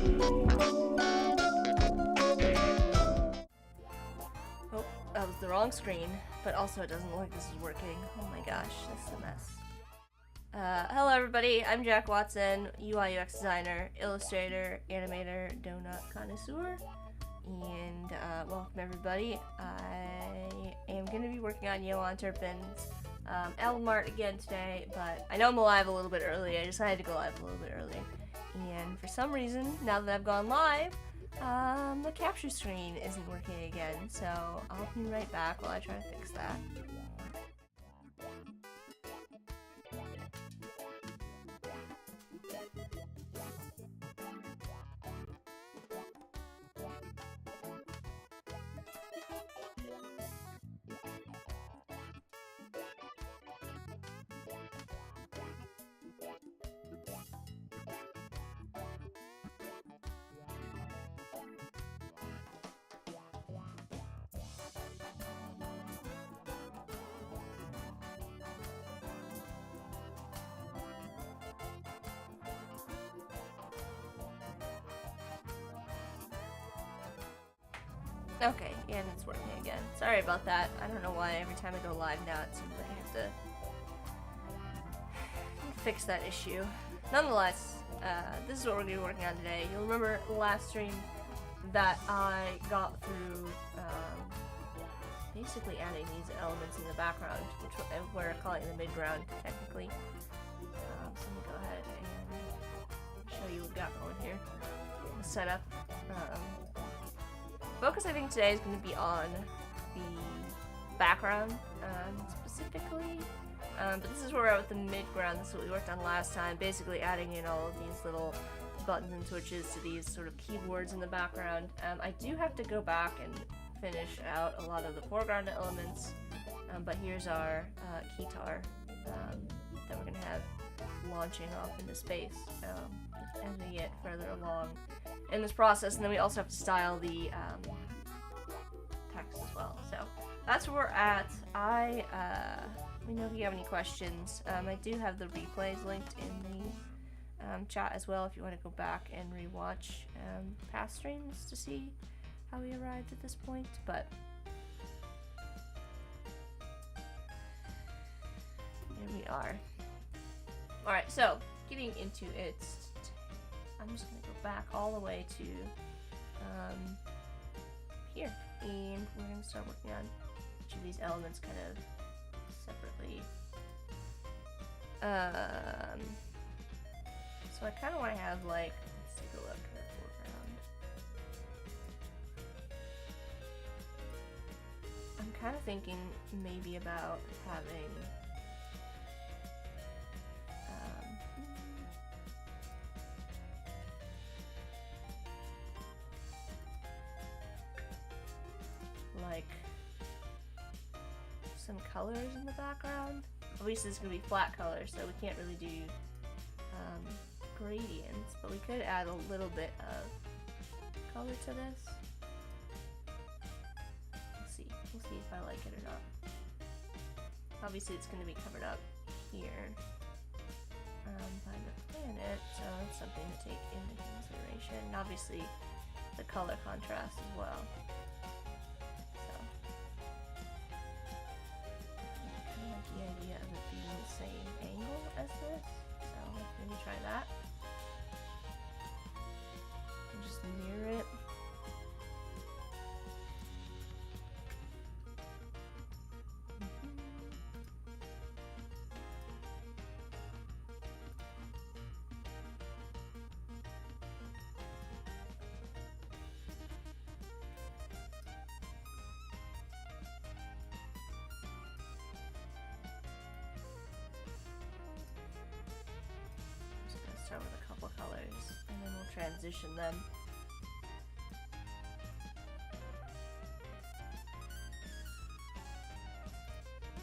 Oh, that was the wrong screen, but also it doesn't look like this is working. Oh my gosh, this is a mess. Hello everybody, I'm Jack Watson, UI UX designer, illustrator, animator, donut connoisseur, and welcome everybody. I am going to be working on Yoann Turpin's album art again today, but I know I'm live a litto go early. I decided to go live a little bit early, and for some reason, now that I've gone live, the capture screen isn't working again, so I'll be right back while I try to fix that. Okay, and it's working again. Sorry about that. I don't know why every time I go live now it seems like I have to fix that issue. Nonetheless, this is what we're going to be working on today. You'll remember the last stream that I got through basically adding these elements in the background, which we're calling the midground technically. So let me go ahead and show you what we've got going here. The setup. Focus I think today is going to be on the background specifically, but this is where we're at with the midground. This is what we worked on last time, basically adding in all of these little buttons and switches to these sort of keyboards in the background. I do have to go back and finish out a lot of the foreground elements, but here's our keytar that we're going to have launching off into space as we get further along in this process, and then we also have to style the text as well. So that's where we're at. Let me know if you have any questions. I do have the replays linked in the chat as well if you want to go back and rewatch past streams to see how we arrived at this point, but here we are. Alright, so getting into it, I'm just going to go back all the way to here, and we're going to start working on each of these elements kind of separately. So I kind of want to have, like, let's take a look at the foreground. I'm kind of thinking maybe about having like some colors in the background. Obviously it's going to be flat colors, so we can't really do gradients, but we could add a little bit of color to this. We'll see if I like it or not. Obviously it's going to be covered up here by the planet, so that's something to take into consideration, and obviously the color contrast as well. The idea of it being the same angle as this, so maybe try that and just mirror it. Start with a couple colors and then we'll transition them.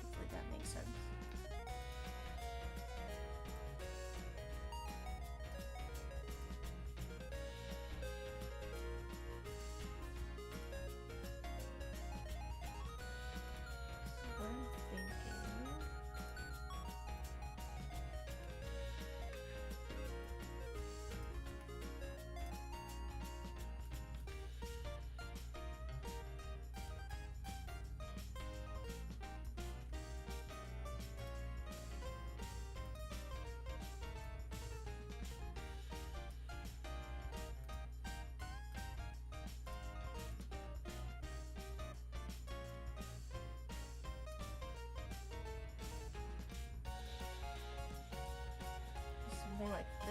Hopefully that makes sense. So I'm thinking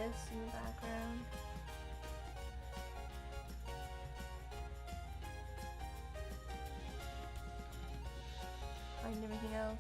this in the background. Find everything else.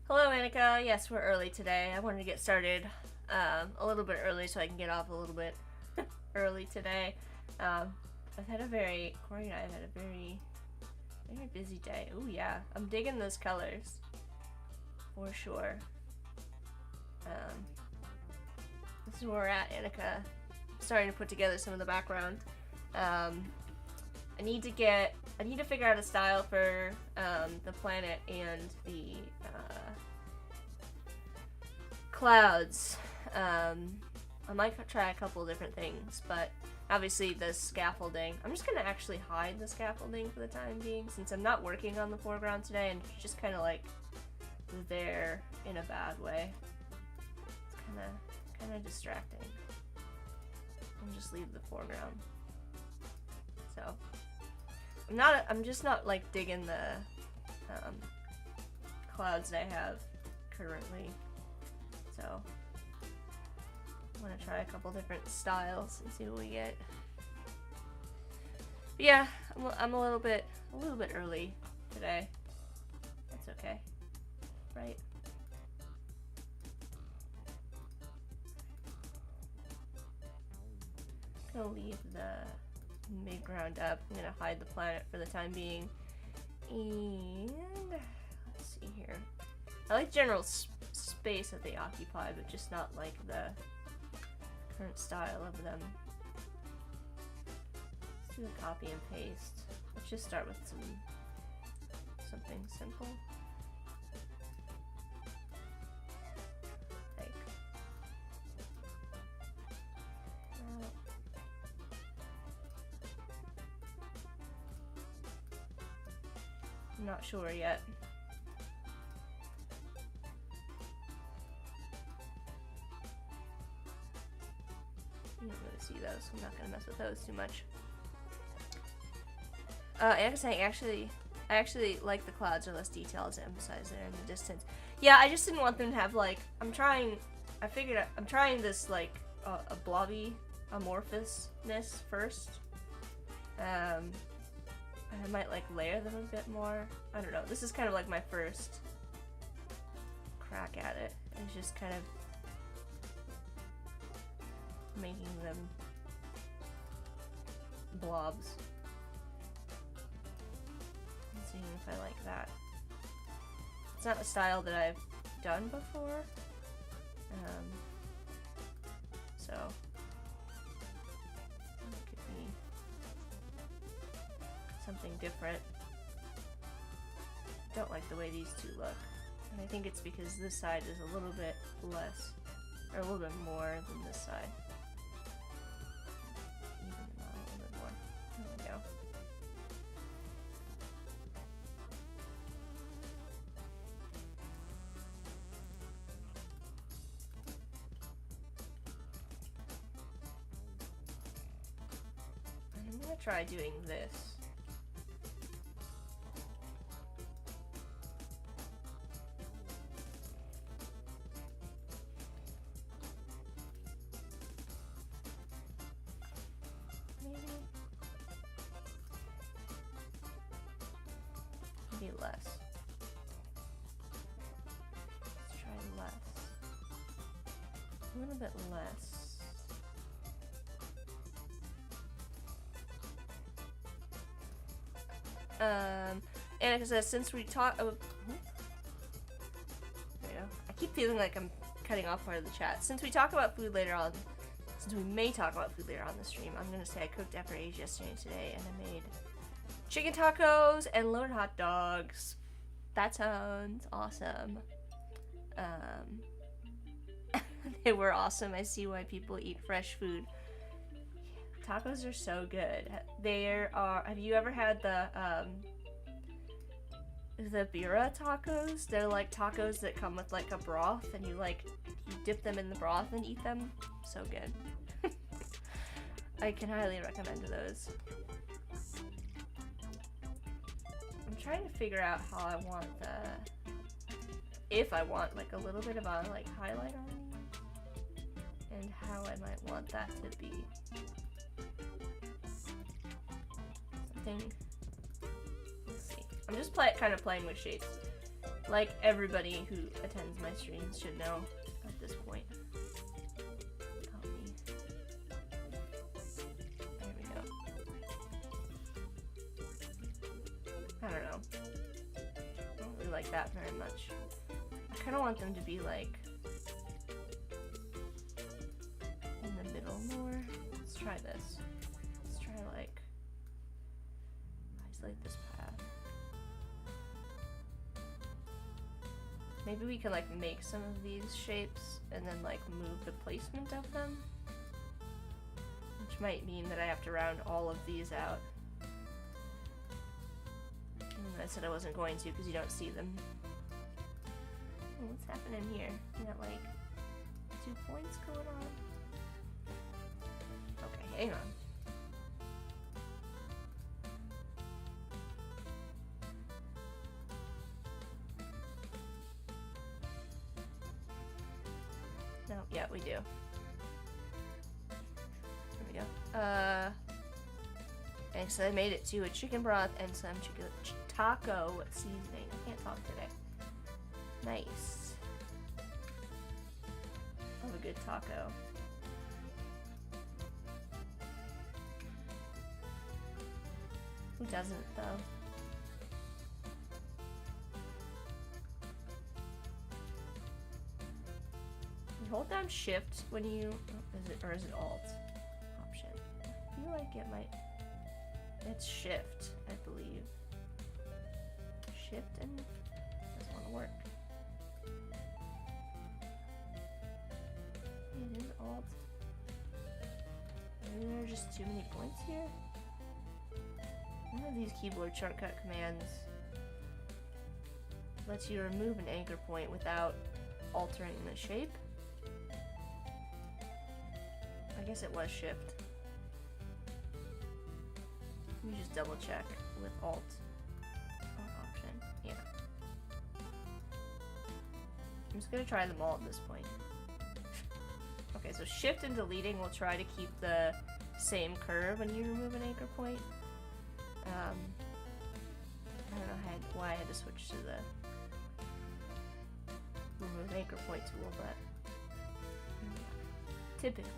Hello, Annika. Yes, we're early today. I wanted to get started a little bit early so I can get off a little bit early today. I've had a very, Corey and I have had a very busy day. Ooh, yeah. I'm digging those colors. For sure. This is where we're at, Annika. Starting to put together some of the background. I need to figure out a style for the planet and the clouds. I might try a couple different things, but obviously the scaffolding. I'm just gonna actually hide the scaffolding for the time being, since I'm not working on the foreground today, and it's just kind of like there in a bad way. It's kind of distracting. And just leave the foreground. So I'm just not like digging the clouds that I have currently. So I'm gonna try a couple different styles and see what we get. But yeah, I'm a little bit early today. That's okay, right? I'm gonna leave the mid-ground up. I'm gonna hide the planet for the time being. And let's see here. I like general space that they occupy, but just not like the current style of them. Let's do a copy and paste. Let's just start with something simple. Like I'm not sure yet. You don't really see those, so I'm not gonna mess with those too much. Anna's saying, I actually like the clouds are less detailed to emphasize there in the distance. Yeah, I just didn't want them to have like, I'm trying this like a blobby amorphousness first. I might like layer them a bit more. I don't know. This is kind of like my first crack at it. It's just kind of making them blobs. And seeing if I like that. It's not a style that I've done before. So it could be something different. I don't like the way these two look. And I think it's because this side is a little bit less, or a little bit more than this side. Even them out a little bit more. There we go. And I'm gonna try doing this. Maybe less. Let's try less. A little bit less. Annika says, since we talk, there you go. keep feeling like I'm cutting off part of the chat. Since we talk about food later on, since we may talk about food later on the stream, I'm gonna say I cooked FRAs yesterday and today, and I made chicken tacos and loaded hot dogs. That sounds awesome. They were awesome. I see why people eat fresh food. Tacos are so good. There are. Have you ever had the birria tacos? They're like tacos that come with like a broth, and you dip them in the broth and eat them. So good. I can highly recommend those. I'm trying to figure out how I want if I want like a little bit of a like highlight on these, and how I might want that to be. Something. Let's see. I'm just kind of playing with shapes, like everybody who attends my streams should know at this point. Help me. There we go. I don't know. I don't really like that very much. I kind of want them to be like in the middle more. Let's try this. Let's try like isolate this path. Maybe we can like make some of these shapes and then like move the placement of them, which might mean that I have to round all of these out. I said I wasn't going to because you don't see them. Oh, what's happening here? You got like 2 points going on. Okay, hang on. No, yeah, we do. There we go. And so I made it to a chicken broth and some taco seasoning. I can't talk today. Nice. Love a good taco. Who doesn't, though? You hold down Shift when you... or is it Alt? Option. I feel like it might... It's Shift, I believe. Shift and doesn't want to work. It is Alt. Maybe there are just too many points here. One of these keyboard shortcut commands lets you remove an anchor point without altering the shape. I guess it was Shift. Let me just double check with Alt option. Yeah. I'm just gonna try them all at this point. Okay, so Shift and deleting will try to keep the same curve when you remove an anchor point. I don't know why I had to switch to the remove anchor point tool, but typically.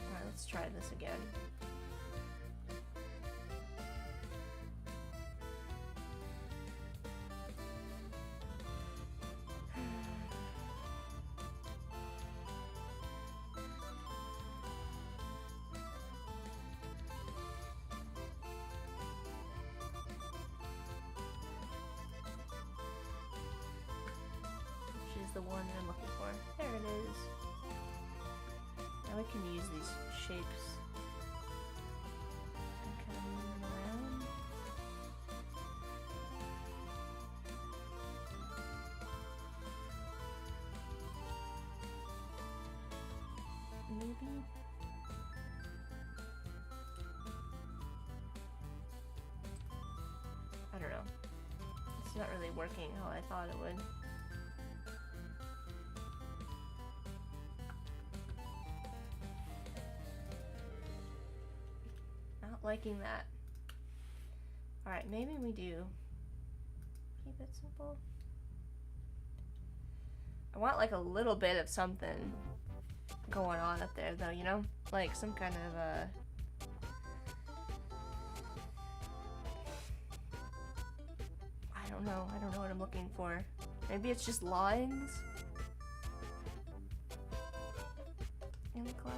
Alright, let's try this again. The one that I'm looking for. There it is. Now I can use these shapes and kind of move them around. Maybe. I don't know. It's not really working how I thought it would. Liking that. Alright, maybe we do keep it simple. I want like a little bit of something going on up there though, you know? Like some kind of I don't know what I'm looking for. Maybe it's just lines in the cloud.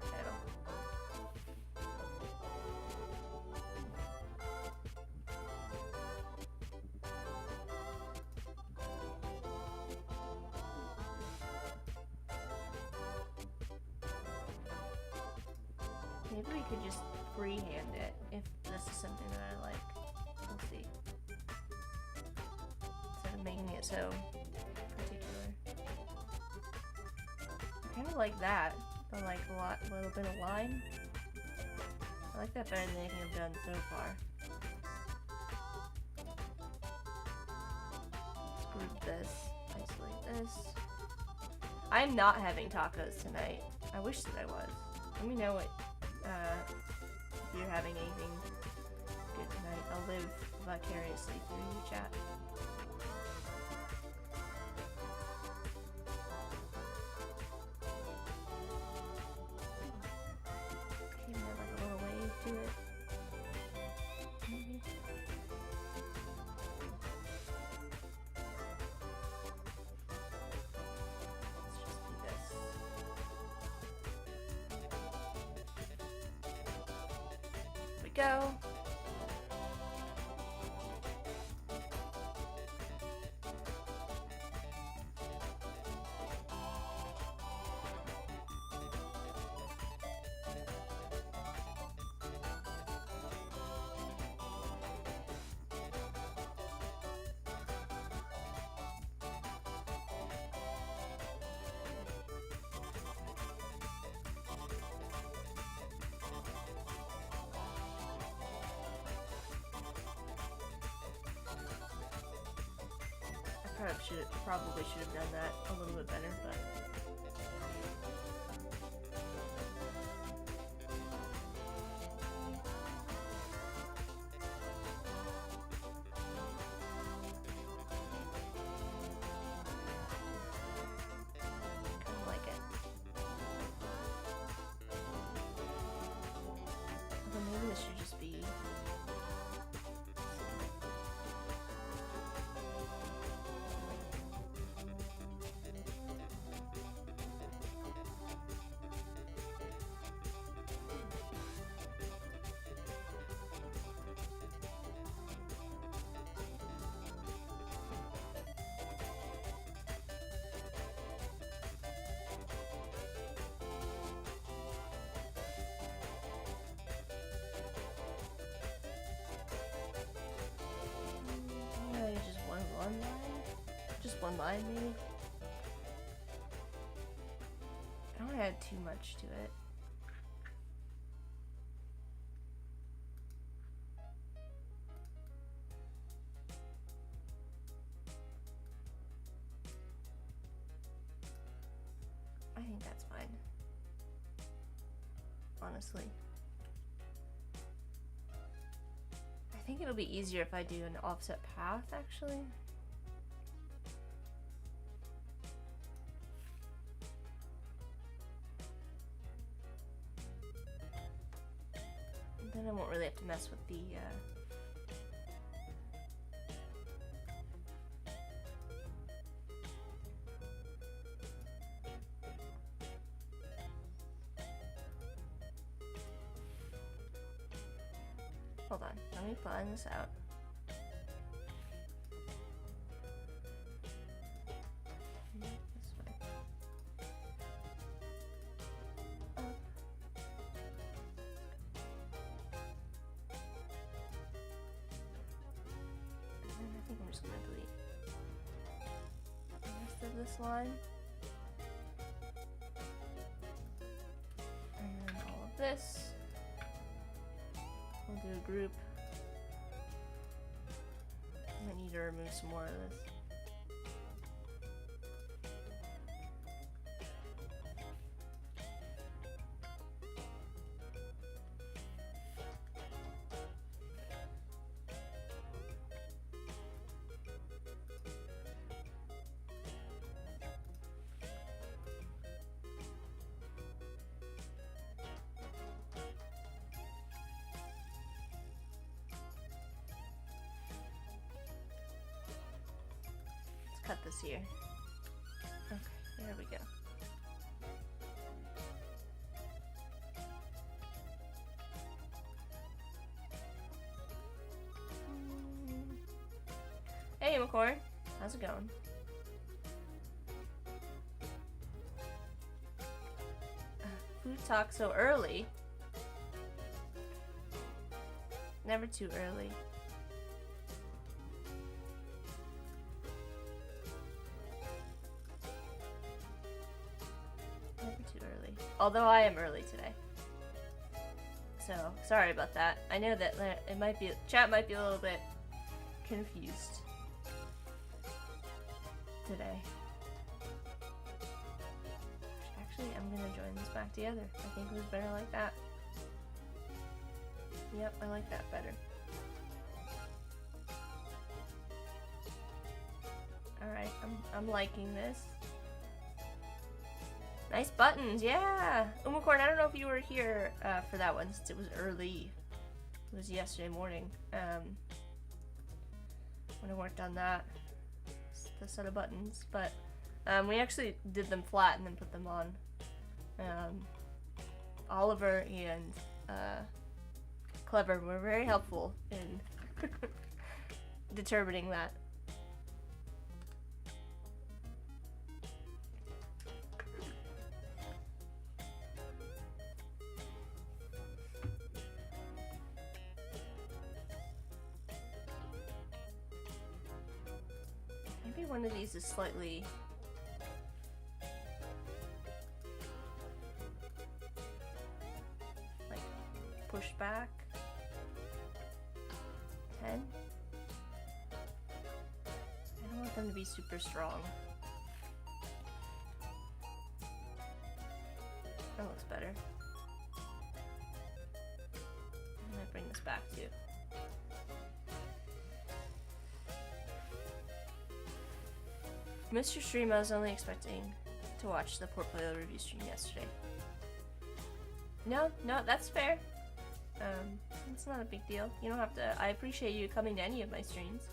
Title. Maybe we could just freehand it if this is something that I like. We'll see. Instead of making it so particular. I kind of like that. But like a little bit of line. I like that better than anything I've done so far. Let's group this, isolate this. I'm not having tacos tonight. I wish that I was. Let me know what if you're having anything good tonight. I'll live vicariously through you, chat. Go. Probably should have done that a little bit better, but kind of like it. Although maybe this should just be. One line, maybe? I don't want to add too much to it. I think that's fine. Honestly. I think it'll be easier if I do an offset path, actually. Then I won't really have to mess with the hold on, let me plan this out. This line and then all of this. We'll do a group. I need to remove some more of this. cut this here. Okay, there we go. Hey, McCoy. How's it going? Food talk so early. Never too early. Never too early. Although I am early today. So, sorry about that. I know that it might be, chat might be a little bit confused today. Actually, I'm gonna join this back together. I think it was better like that. Yep, I like that better. Alright, I'm liking this. Nice buttons, yeah! Umacorn, I don't know if you were here for that one since it was early. It was yesterday morning. When I worked on that, the set of buttons, but we actually did them flat and then put them on. Oliver and Clever were very helpful in determining that. Maybe one of these is slightly like pushed back. 10. I don't want them to be super strong. That looks better. I might bring this back too. Mr. Stream, I was only expecting to watch the portfolio review stream yesterday. No, that's fair. It's not a big deal. You don't have to. I appreciate you coming to any of my streams.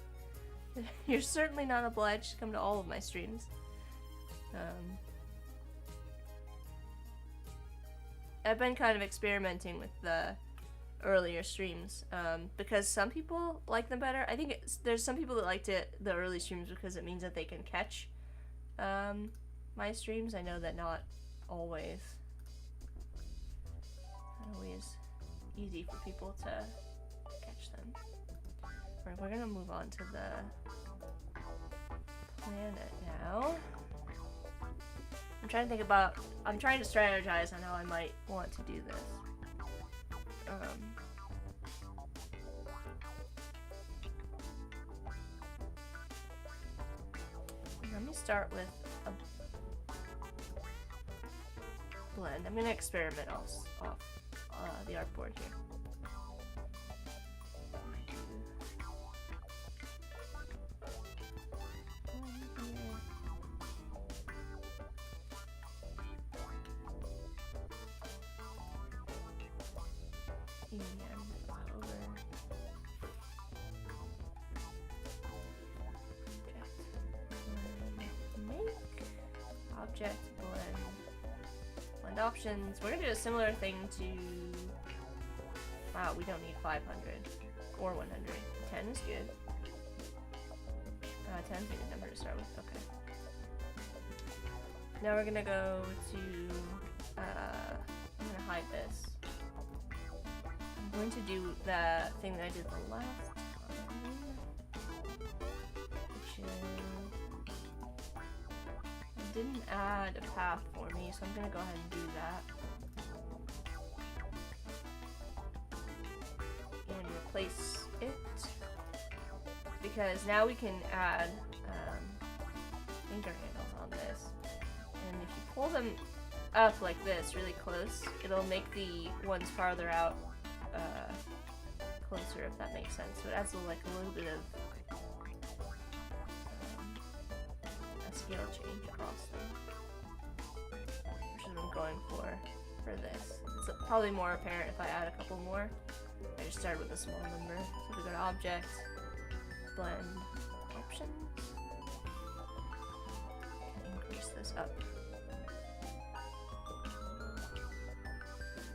You're certainly not obliged to come to all of my streams. I've been kind of experimenting with the earlier streams because some people like them better. I think there's some people that like the early streams because it means that they can catch my streams. I know that not always easy for people to catch them. Right, we're gonna move on to the planet now. I'm trying to strategize on how I might want to do this. Let me start with a blend. I'm gonna experiment off the artboard here. Object blend options. We're gonna do a similar thing to. Wow, we don't need 500 or 100. 10 is good. 10's a good number to start with. Okay. Now we're gonna go to. I'm gonna hide this. I'm going to do the thing that I did the last time, which is. Didn't add a path for me, so I'm gonna go ahead and do that. And replace it. Because now we can add finger handles on this. And if you pull them up like this, really close, it'll make the ones farther out closer, if that makes sense. So it adds like a little bit of scale change across them, which is what I'm going for this. It's probably more apparent if I add a couple more. I just started with a small number. So if we go to Object, Blend, Options, up.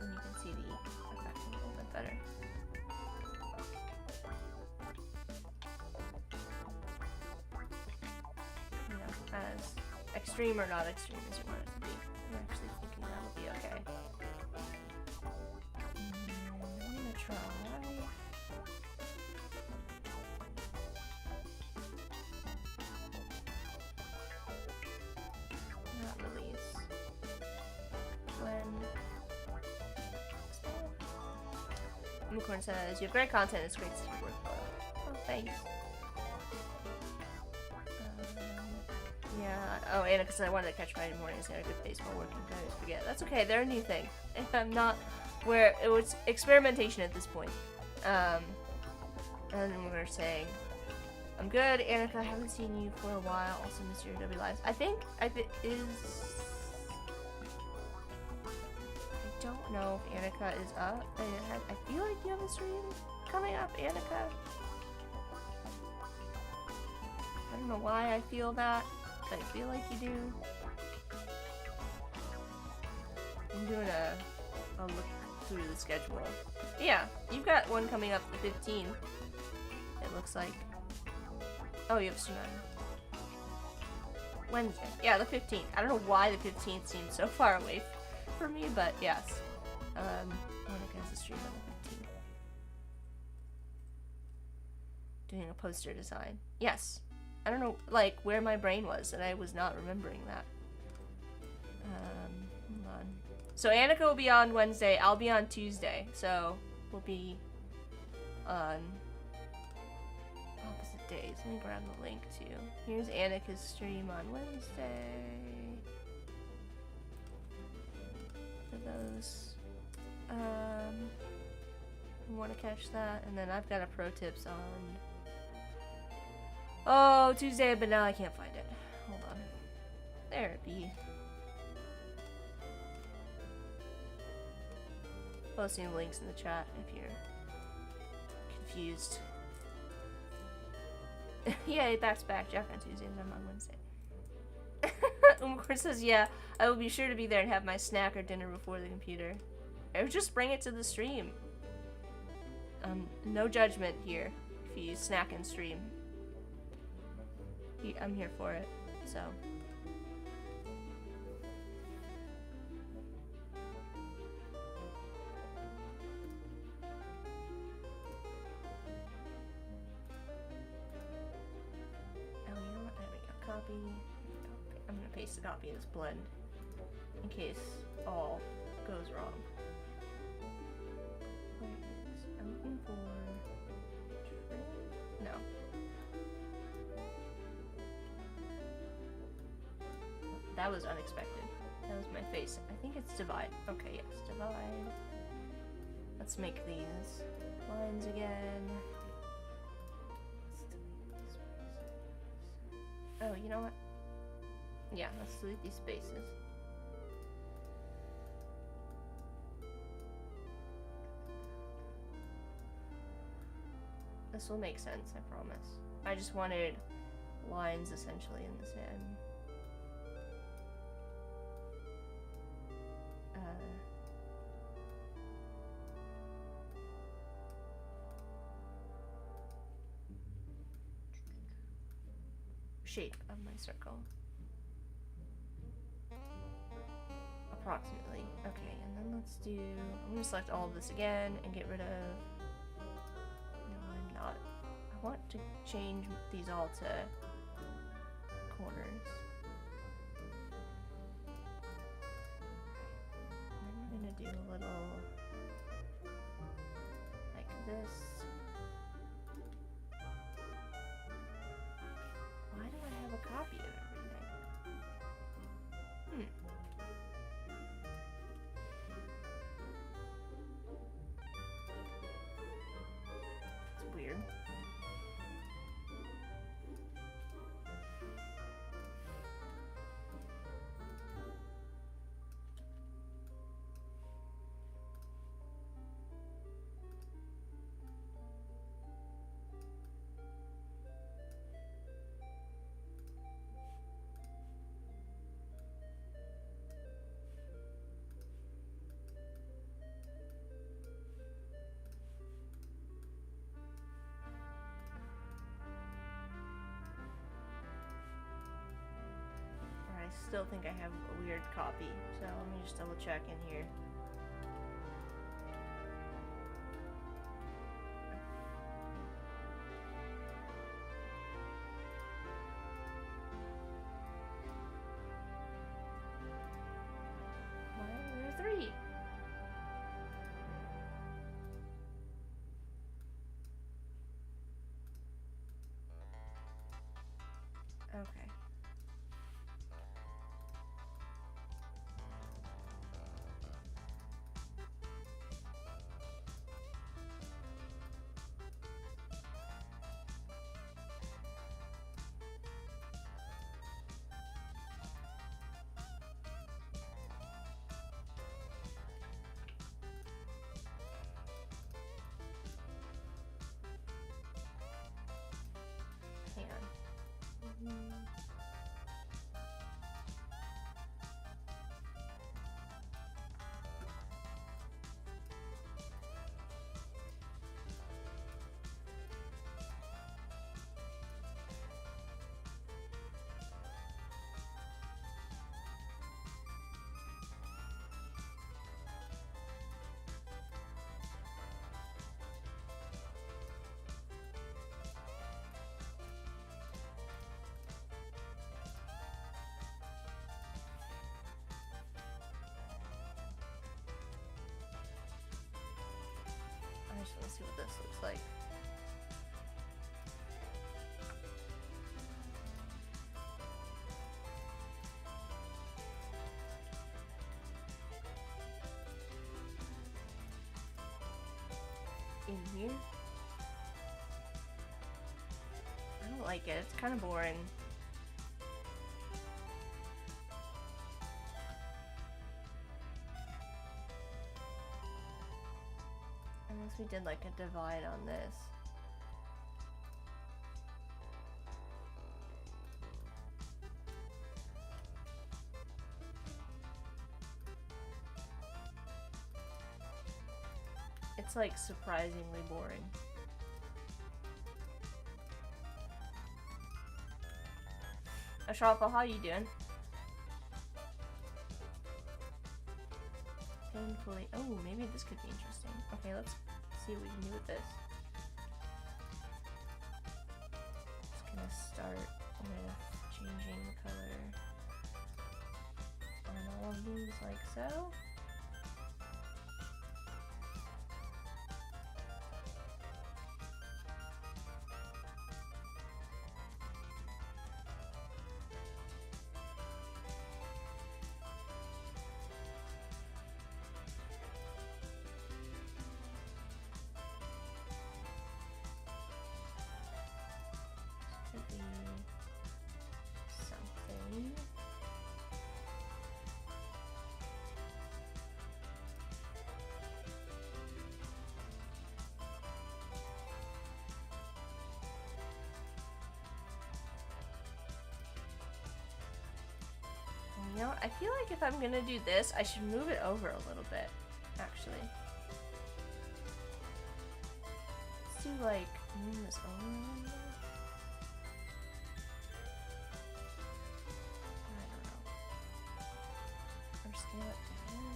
And you can see the effect a little bit better. You know, as extreme or not extreme as you want it to be. I'm actually thinking that'll be okay. I'm gonna try. Not release. Unicorn says, you have great content, it's great to see your workflow. Oh, thanks. Yeah, oh, and because I wanted to catch Friday mornings, I had a good pace while working, I always forget. That's okay, they're a new thing. I'm not where it was experimentation at this point. And we were saying, I'm good, Annika, I haven't seen you for a while, also miss your W Lives. I don't know if Annika is up. I feel like you have a stream coming up, Annika. I don't know why I feel that, but I feel like you do. I'm doing a look through the schedule. Yeah, you've got one coming up the 15th. It looks like. Oh, you have a stream on Wednesday. Yeah, the 15th. I don't know why the 15th seems so far away for me, but yes. Monica has a stream on the 15th. Doing a poster design. Yes. I don't know, like, where my brain was, and I was not remembering that. Hold on. So Annika will be on Wednesday, I'll be on Tuesday, so we'll be on opposite days. Let me grab the link, too. Here's Annika's stream on Wednesday. For those who want to catch that, and then I've got a pro tips on Tuesday, but now I can't find it. Hold on. There it be. Posting links in the chat if you're confused. Yeah, it backs back. Jack on Tuesday and I'm on Wednesday. Umkor says, yeah, I will be sure to be there and have my snack or dinner before the computer. Or just bring it to the stream. No judgment here if you snack and stream. I'm here for it, so. Oh, you know what? There we go. Copy. I'm gonna paste the copy in this blend in case all goes wrong. Where is? I'm looking for. No. That was unexpected. That was my face. I think it's divide. Okay, yes, divide. Let's make these lines again. Oh, you know what? Yeah, let's delete these spaces. This will make sense, I promise. I just wanted lines essentially in the same. Shape of my circle. Approximately. Okay, and then let's do. I'm gonna select all of this again and get rid of. No, I'm not. I want to change these all to corners. And then we're gonna do a little like this. Why do I have a copy of everything? It's weird. still think I have a weird copy, so let me just double check in here. Why are there 3? Okay. Hang on. I just want to see what this looks like. In here? I don't like it. It's kind of boring. Unless we did like a divide on this. It's like surprisingly boring. Ashrafal, how you doing? Painfully. Oh, maybe this could be interesting. Okay, let's see what we can do with this. Just gonna start with changing the color on all of these like so. Could be something. You know, I feel like if I'm gonna do this, I should move it over a little bit, actually. Let's do like, move this over a little bit. I don't know. Or scale it down.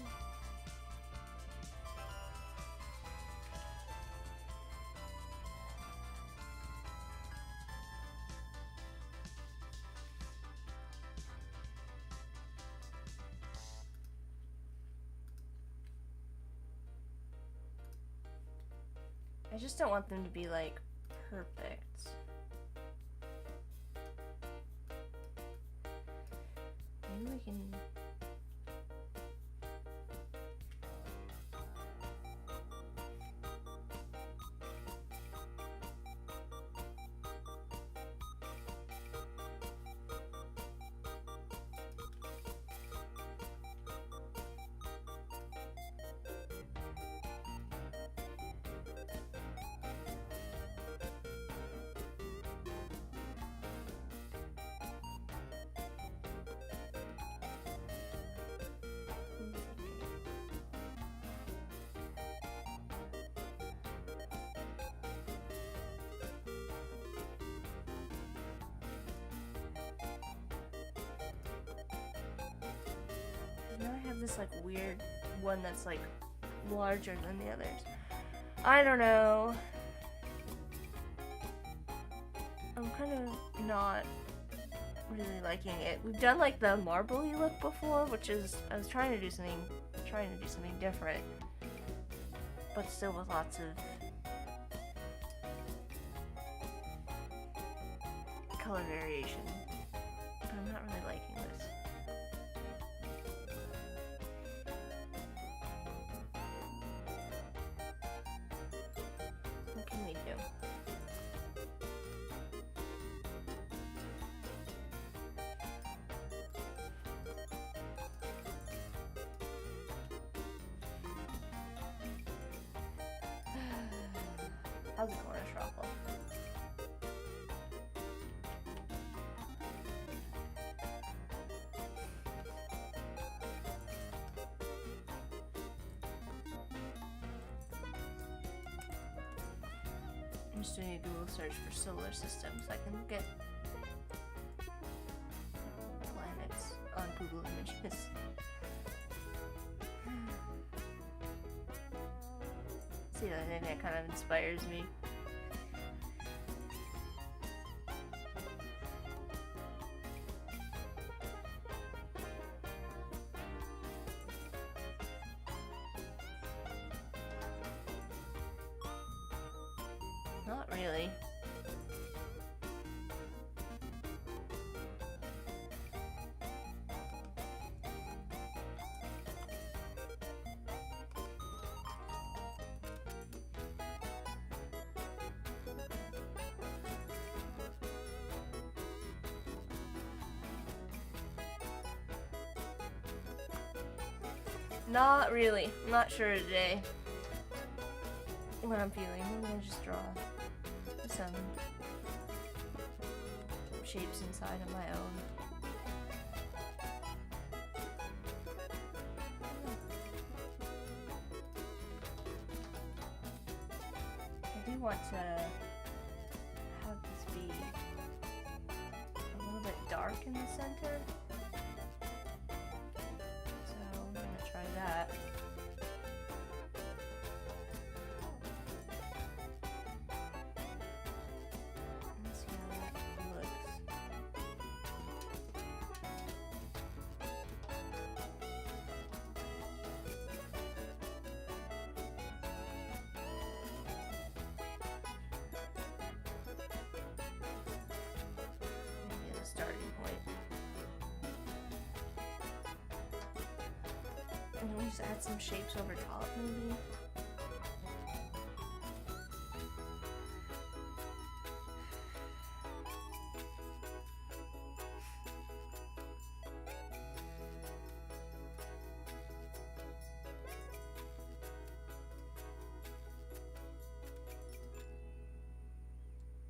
I just don't want them to be like perfect. Maybe we can. have this like weird one that's like larger than the others. I don't know. I'm kind of not really liking it. We've done like the marbly look before, which is I was trying to do something different, but still with lots of color variation. But I'm not really liking this. What can we do? How's it going, Shroffle? I'm just doing a Google search for solar systems. I can get planets on Google Images. See, the internet kind of inspires me. Not really. Not really. I'm not sure today what I'm feeling. I'm gonna just draw some shapes inside of my own. I do want to have this be a little bit dark in the center. So I'm gonna try that. Starting point. And we'll just add some shapes over top, maybe.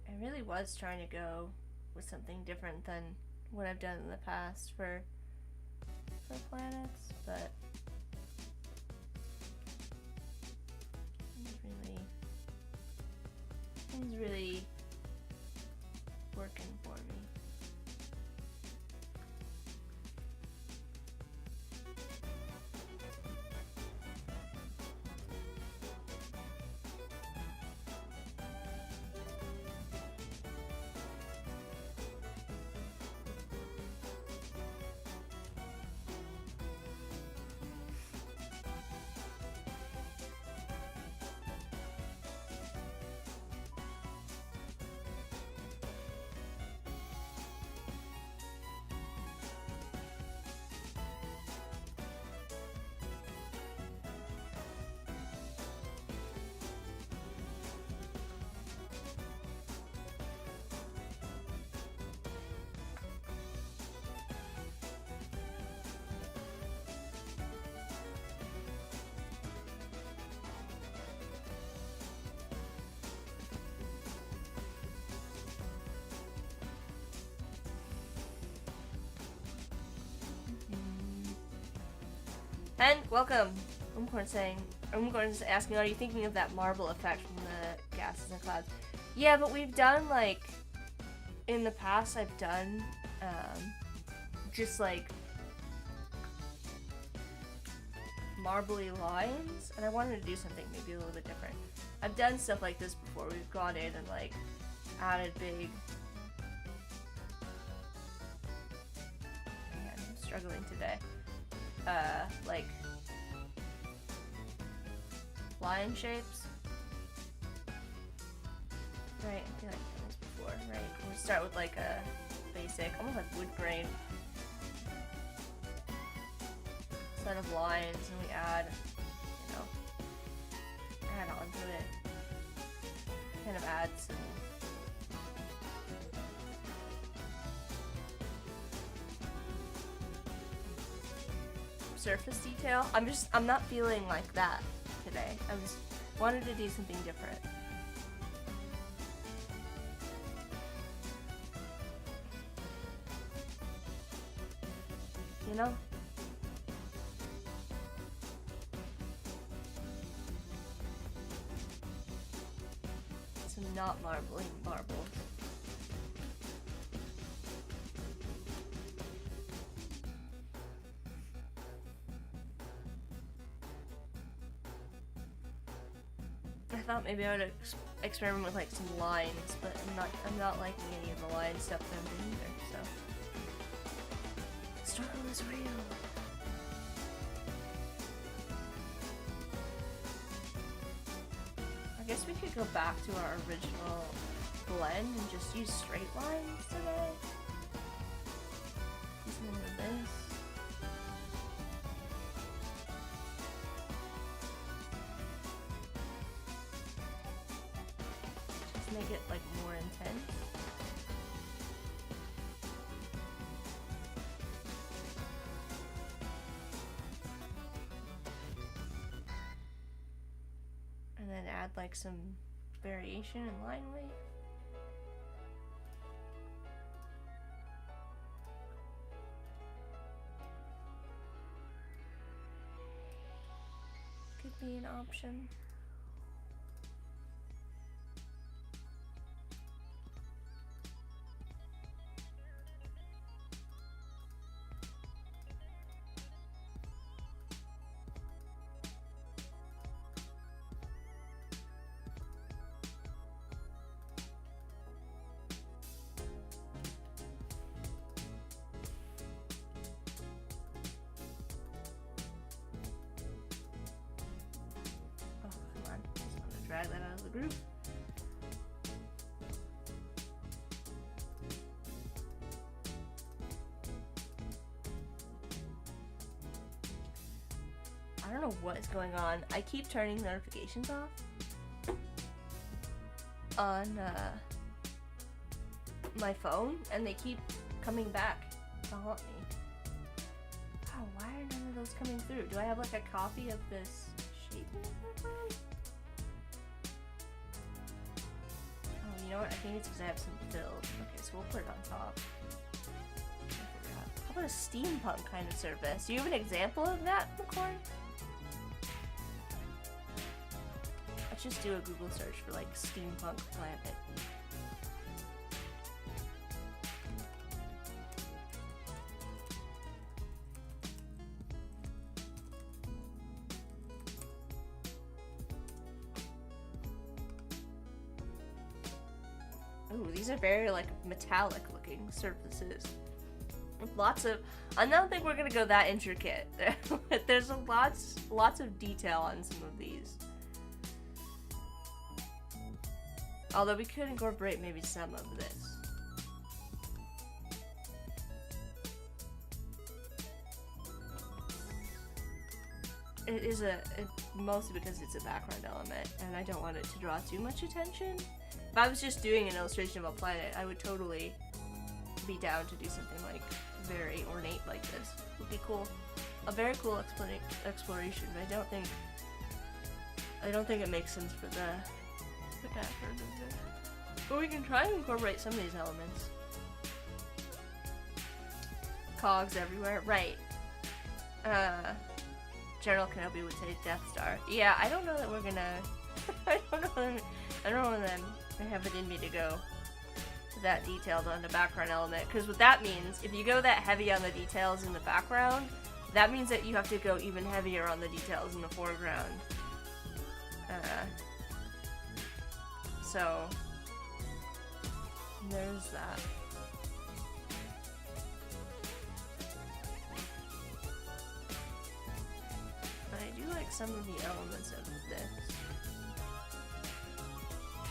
I really was trying to go with something different than what I've done in the past for planets, but things really working for me. And welcome. Umcorn's asking, are you thinking of that marble effect from the gases and clouds? Yeah, but we've done like in the past. I've done just like marbly lines, and I wanted to do something maybe a little bit different. I've done stuff like this before. We've gone in and like added big. Man, I'm struggling today. Like line shapes. Right, I feel like I've done this before, right? We start with like a basic, almost like wood grain set of lines, and we add, you know, add onto it. Kind of add some surface detail. I'm not feeling like that today. I wanted to do something different. You know? Some not marbling marbles. I thought maybe I would experiment with like some lines, but I'm not liking any of the line stuff that I'm doing either, so. Struggle is real. I guess we could go back to our original blend and just use straight lines today. Do something with this. Just make it like more intense. And then add like some variation in line weight. Could be an option. Drag that out of the group. I don't know what is going on. I keep turning notifications off on my phone, and they keep coming back to haunt me. Oh, why are none of those coming through? Do I have like a copy of this shape in the background? You know what? I think it's because I have some filled. Okay, so we'll put it on top. How about a steampunk kind of surface? Do you have an example of that, McCorn? Let's just do a Google search for like steampunk planet. Ooh, these are very like metallic looking surfaces. With lots of, I don't think we're gonna go that intricate. There's lots of detail on some of these. Although we could incorporate maybe some of this. It is mostly because it's a background element, and I don't want it to draw too much attention. If I was just doing an illustration of a planet, I would totally be down to do something like very ornate like this. It would be cool. A very cool exploration, but I don't think it makes sense for the background of this. But we can try and incorporate some of these elements. Cogs everywhere, right. General Kenobi would say Death Star. Yeah, I don't know that we're gonna I don't know that I have it in me to go that detailed on the background element, because what that means, if you go that heavy on the details in the background, that means that you have to go even heavier on the details in the foreground. So there's that. But I do like some of the elements of this.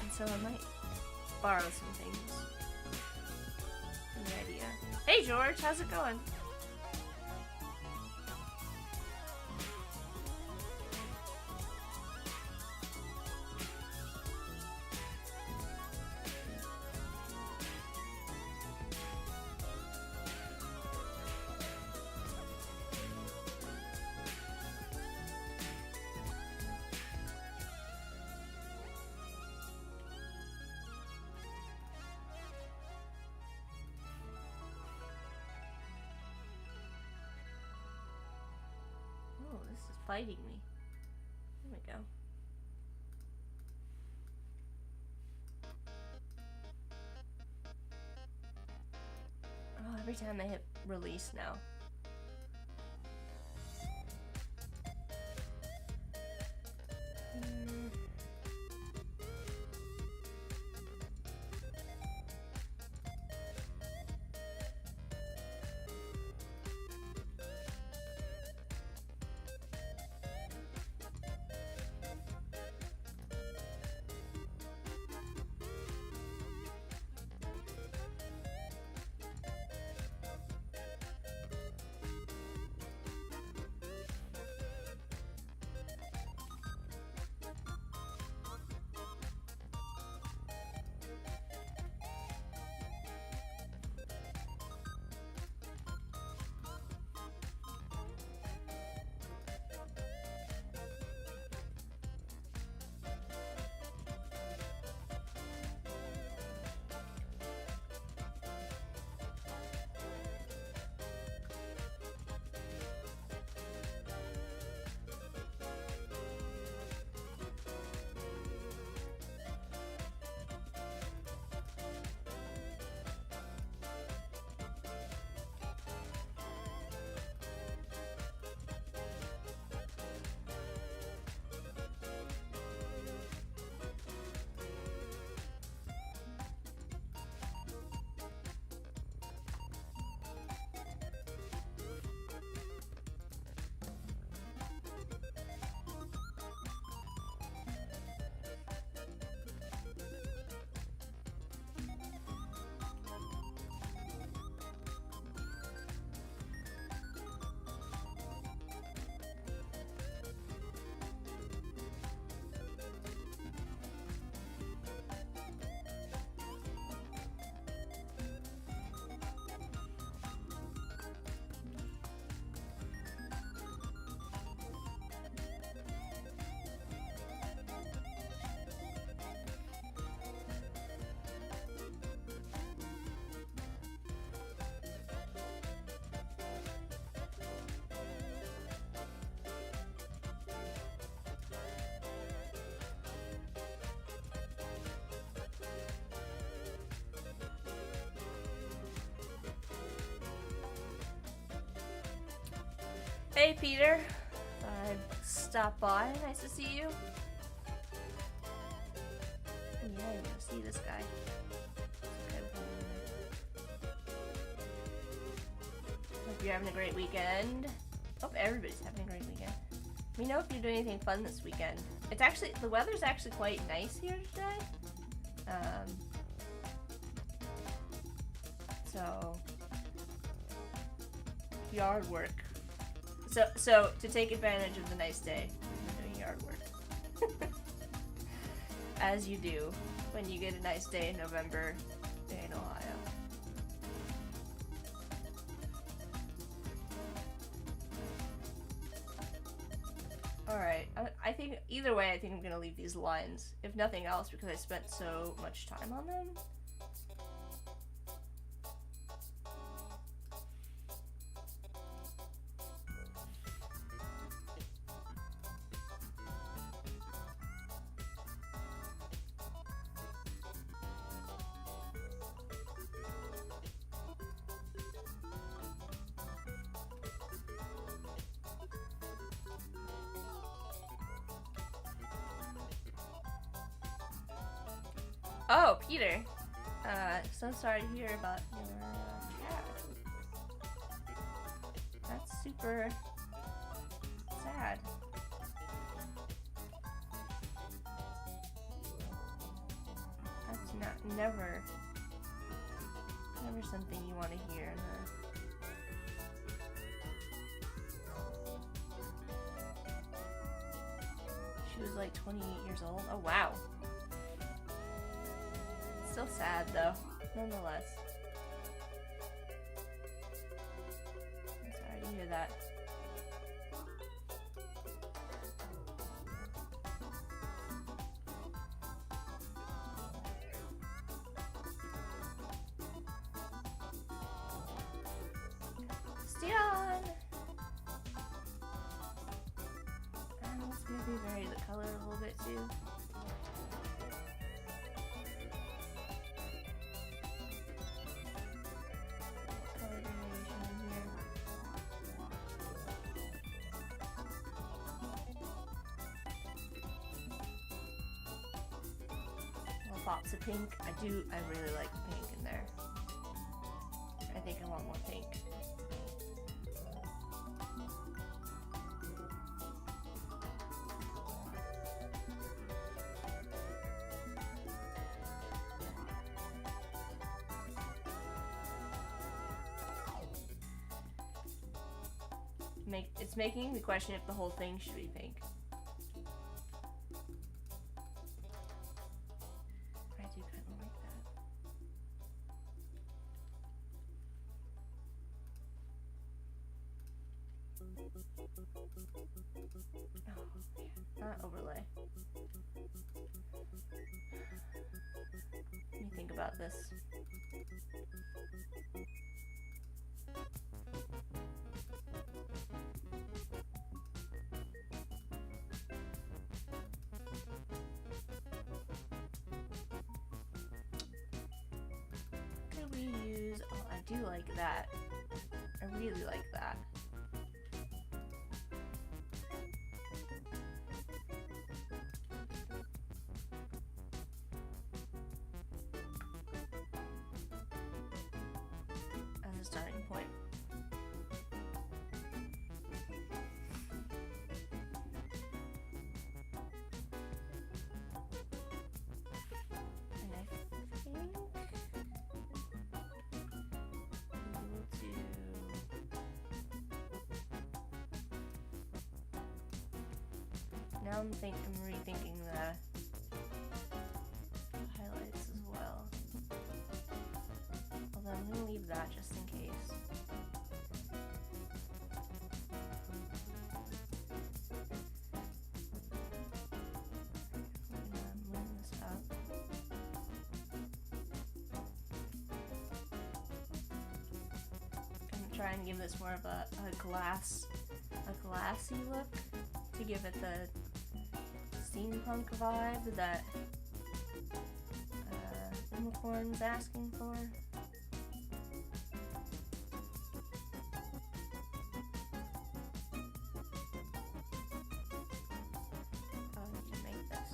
And so I might borrow some things from the idea. Hey George, how's it going? Oh, this is fighting me. There we go. Oh, every time I hit release now. Hey Peter, thought I'd stop by. Nice to see you. Yeah, I'm gonna see this guy. Hope you're having a great weekend. Hope everybody's having a great weekend. Let me know if you're doing anything fun this weekend. It's actually, the weather's actually quite nice here today. So yard work. So to take advantage of the nice day, I'm doing yard work. As you do when you get a nice day in November in Ohio. Alright, I think, either way, I think I'm gonna leave these lines. If nothing else, because I spent so much time on them. Oh, Peter. So sorry to hear about your cat. That's super sad. That's never something you want to hear. She was like 28 years old. Oh wow. Still sad though, nonetheless. I'm sorry to hear that. Stian! Let's maybe vary the color a little bit too. Color variation in here. Little pops of pink. I really like the pink in there. I think I want more pink. It's making me question if the whole thing should be pink. I do kind of like that. Oh, not overlay. Let me think about this. Could we use... Oh, I do like that. I really like that. As a starting point. Now I'm rethinking the highlights as well. Although I'm gonna leave that just in case. I'm gonna move this up. I'm gonna try and give this more of a glassy look to give it the steampunk vibe that Unicorn's asking for. Probably can make this.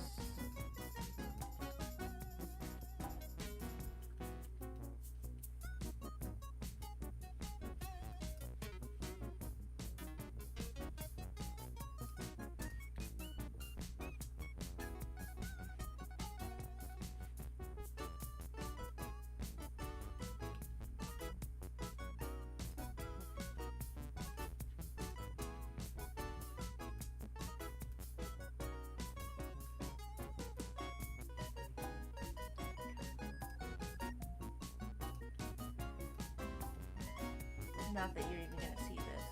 Not that you're even gonna see this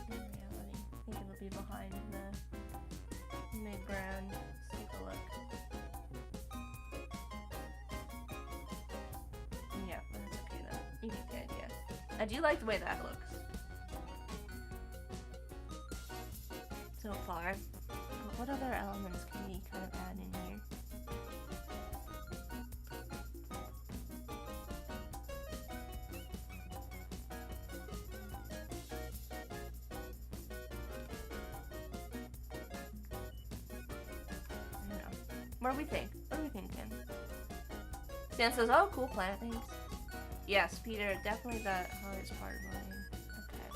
in reality. I think it'll be behind the mid-ground. Let's take a look. Yeah, that's okay though. You get the idea. I do like the way that looks so far. But what other elements can we kind of add in here? What do we think? What are we thinking? Stan says, oh, cool planet, thanks. Yes, Peter, definitely the hardest part of mine. Okay.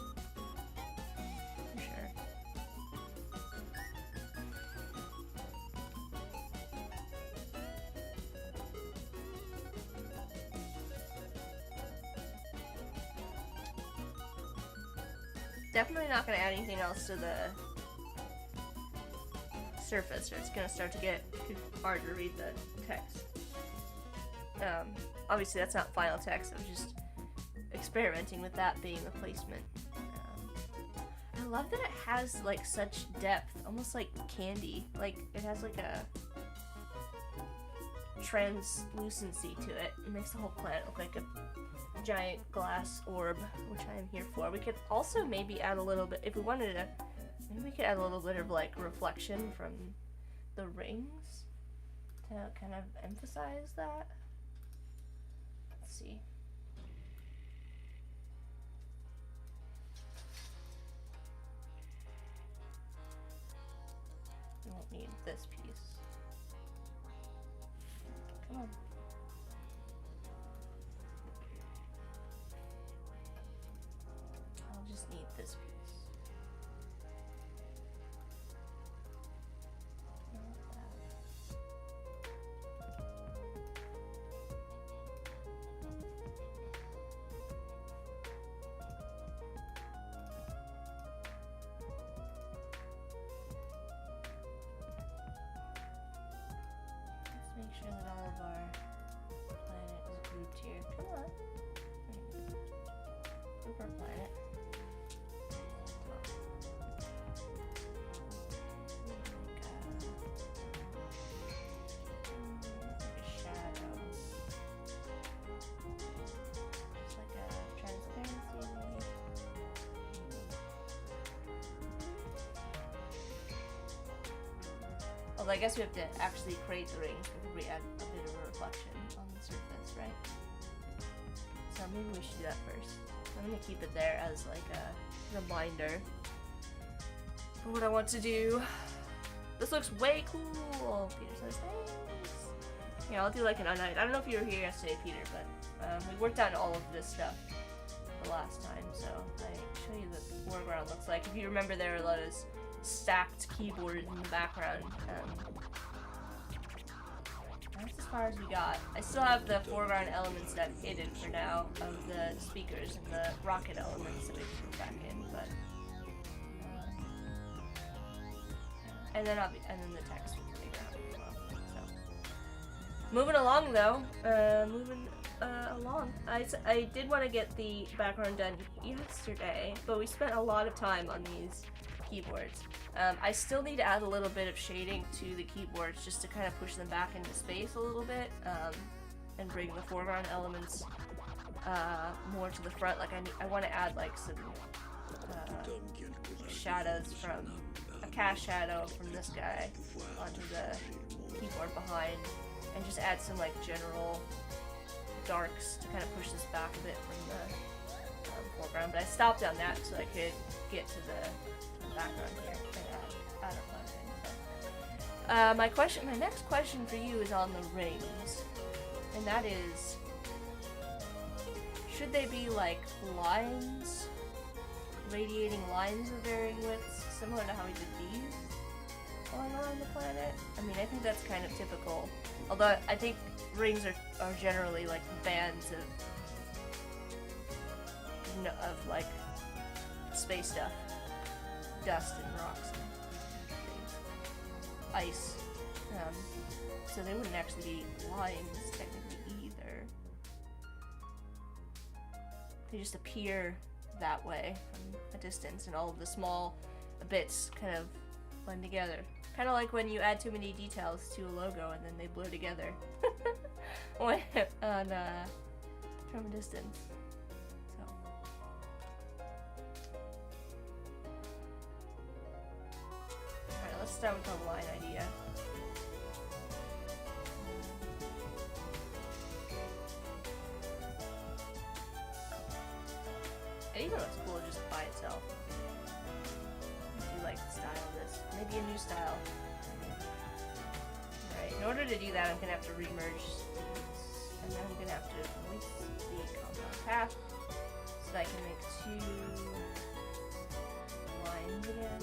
For sure. Definitely not going to add anything else to the surface, or it's going to start to get hard to read the text. Obviously that's not final text, I was just experimenting with that being the placement. I love that it has like such depth, almost like candy. Like it has like a translucency to it. It makes the whole planet look like a giant glass orb, which I am here for. We could also maybe add a little bit, if we wanted to, maybe we could add a little bit of like reflection from the rings to kind of emphasize that. Let's see. We won't need this piece. Come on. I'll just need this piece. Make sure that all of our planet is grouped here. Come on. Group our planet. Like a shadow. Just like a transparency maybe. Although I guess we have to actually create the rings before we add a bit of a reflection on the surface, right? So maybe we should do that first. I'm gonna keep it there as like a reminder for what I want to do. This looks way cool! Peter says thanks! Yeah, I'll do like an unnight. I don't know if you were here yesterday, Peter, but we worked on all of this stuff the last time, so I show you the foreground looks like. If you remember, there are those stacked keyboards in the background. That's as far as we got. I still have the foreground elements that I've hidden for now of the speakers and the rocket elements that we put back in, but and then the text will be around as well. So moving along though, along. I did want to get the background done yesterday, but we spent a lot of time on these keyboards. I still need to add a little bit of shading to the keyboards just to kind of push them back into space a little bit, and bring the foreground elements more to the front. Like I want to add like some shadows from a cast shadow from this guy onto the keyboard behind, and just add some like general darks to kind of push this back a bit from the foreground. But I stopped on that so I could get to the background here and add a fun thing. My next question for you is on the rings, and that is, should they be like lines, radiating lines of varying widths, similar to how we did these going around the planet? I mean, I think that's kind of typical, although I think rings are generally like bands of like space stuff. Dust and rocks and things. Ice. So they wouldn't actually be lines technically either. They just appear that way from a distance, and all of the small bits kind of blend together. Kind of like when you add too many details to a logo and then they blur together from a distance. Let's start with the line idea. It even looks cool just by itself. If you like the style of this. Maybe a new style. Alright, in order to do that, I'm gonna have to remerge these, and And then I'm gonna have to release the compound path so that I can make 2 lines again.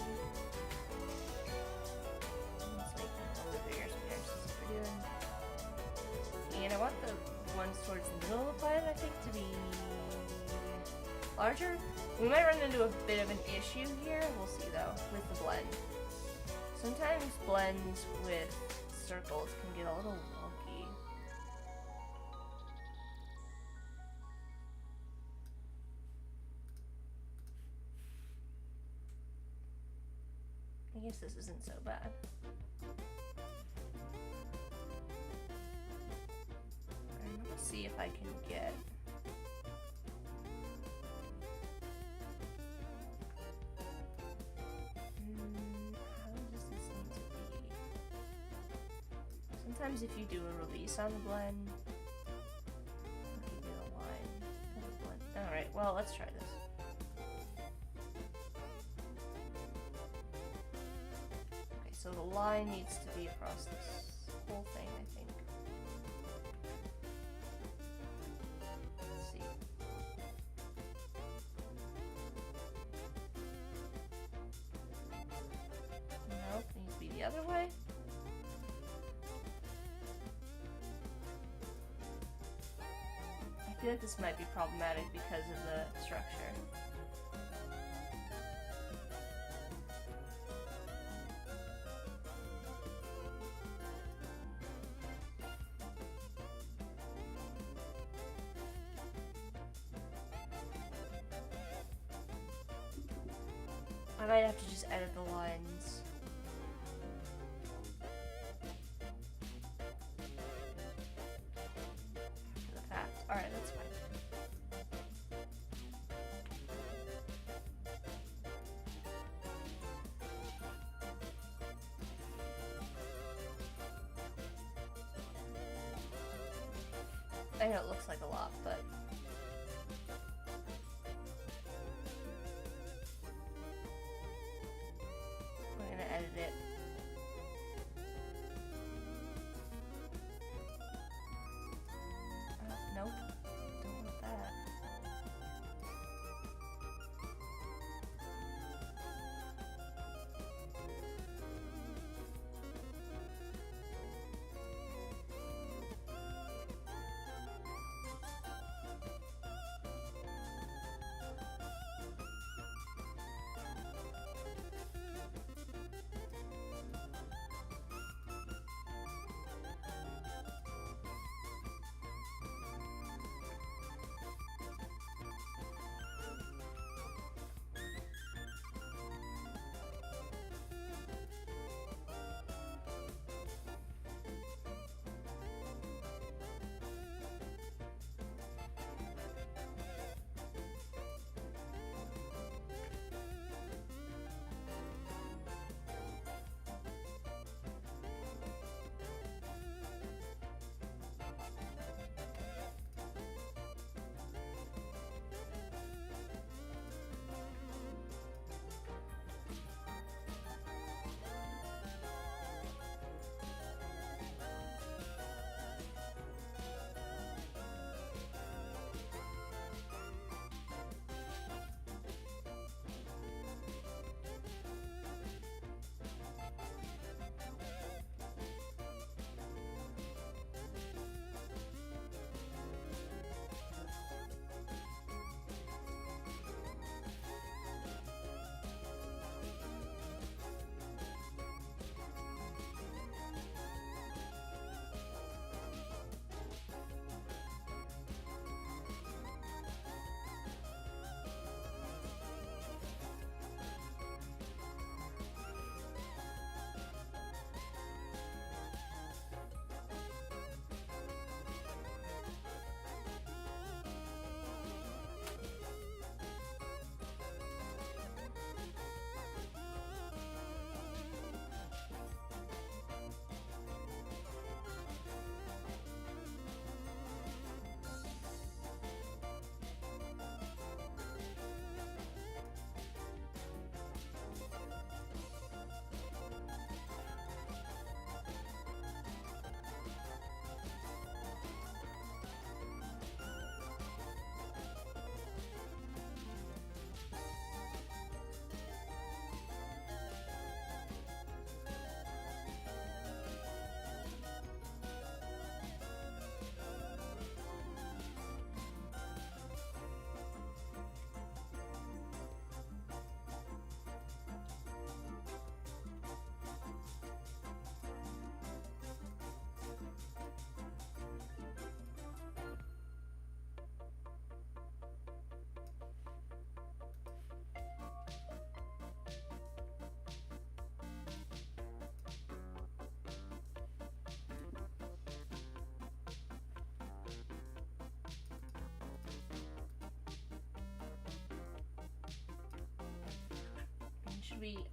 Let's make them a little bigger so we can see what we're doing. And I want the ones towards the middle of the plan, I think, to be larger. We might run into a bit of an issue here, we'll see though, with the blend. Sometimes blends with circles can get a little wonky. I guess this isn't so bad. Let's see if I can get how does this need to be? Sometimes if you do a release on the blend, you can get a line of the blend. Alright, well, let's try this. Okay, so the line needs to be across this whole thing, I think. Let's see. Nope, it needs to be the other way. I feel like this might be problematic because of the structure. I might have to just edit the lines. For the path. Alright, that's fine. I know it looks like a lot, but we're gonna edit it. Nope, don't want that.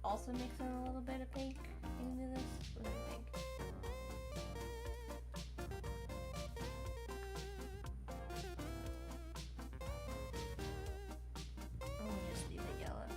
also mix in a little bit of pink into this? What do you think? I'm gonna just leave it yellow.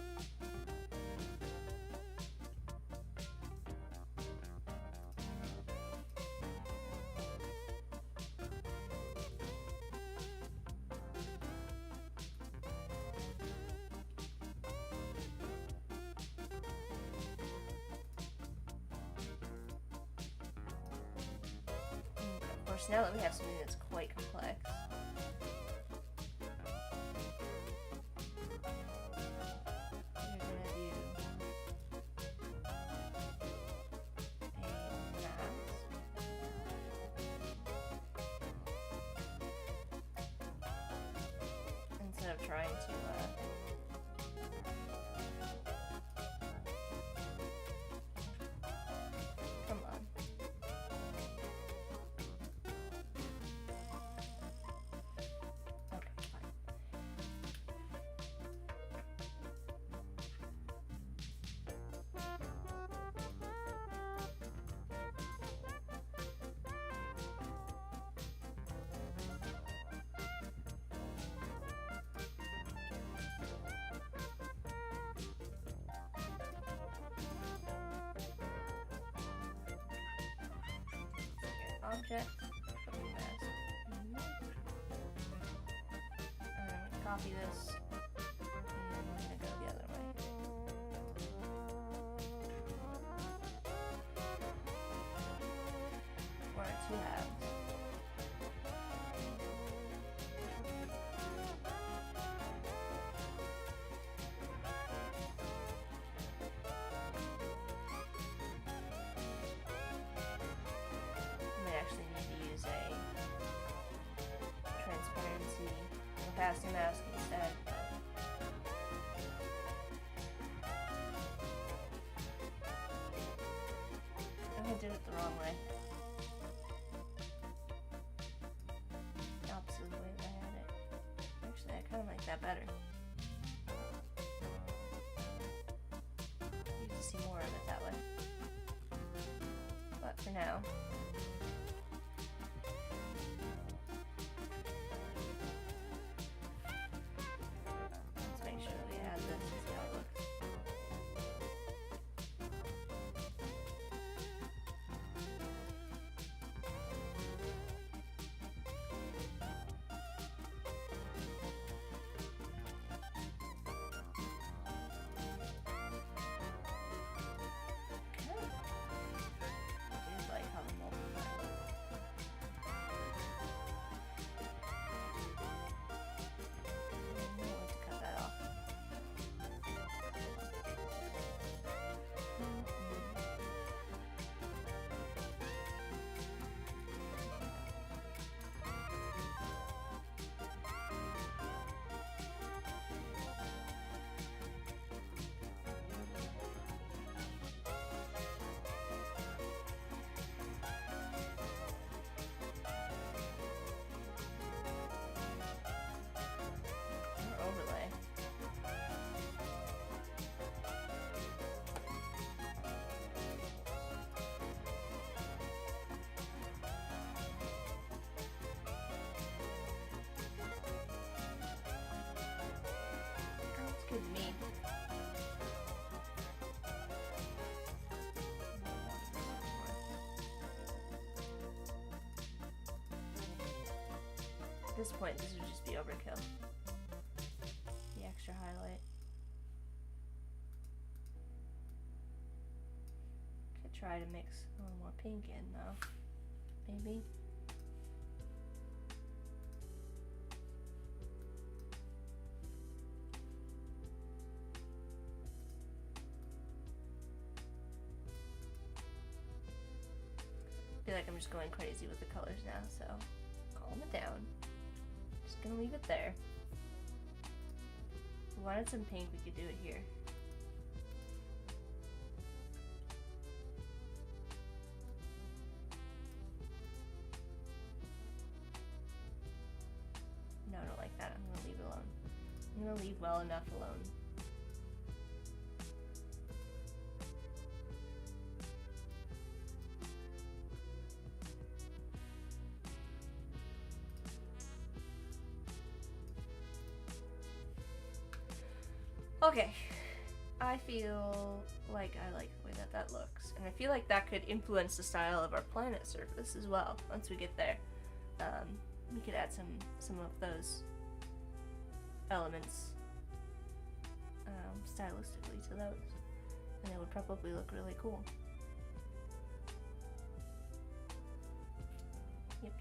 Of course, now that we have something that's quite complex, we're gonna do a mask. Instead of trying to come on. Okay, fine. Object, mask. I'm gonna copy this, and I'm gonna go the other way. For our two halves. Actually need to use a transparency opacity mask instead. I did it the wrong way. The opposite of the way that I had it. Actually, I kind of like that better. You get to see more of it that way. But for now, let's make sure that we add this and see how it looks. I do like how the mold is. Overlay. Sounds good to me. At this point, this would just be overkill. The extra highlight. Could try to mix a little more pink in though. Maybe. I feel like I'm just going crazy with the colors now, so calm it down. Just gonna leave it there. If we wanted some pink, we could do it here. No, I don't like that. I'm gonna leave it alone. I'm gonna leave well enough alone. Okay. I feel like I like the way that that looks, and I feel like that could influence the style of our planet surface as well. Once we get there, we could add some of those elements stylistically to those, and it would probably look really cool. Yep.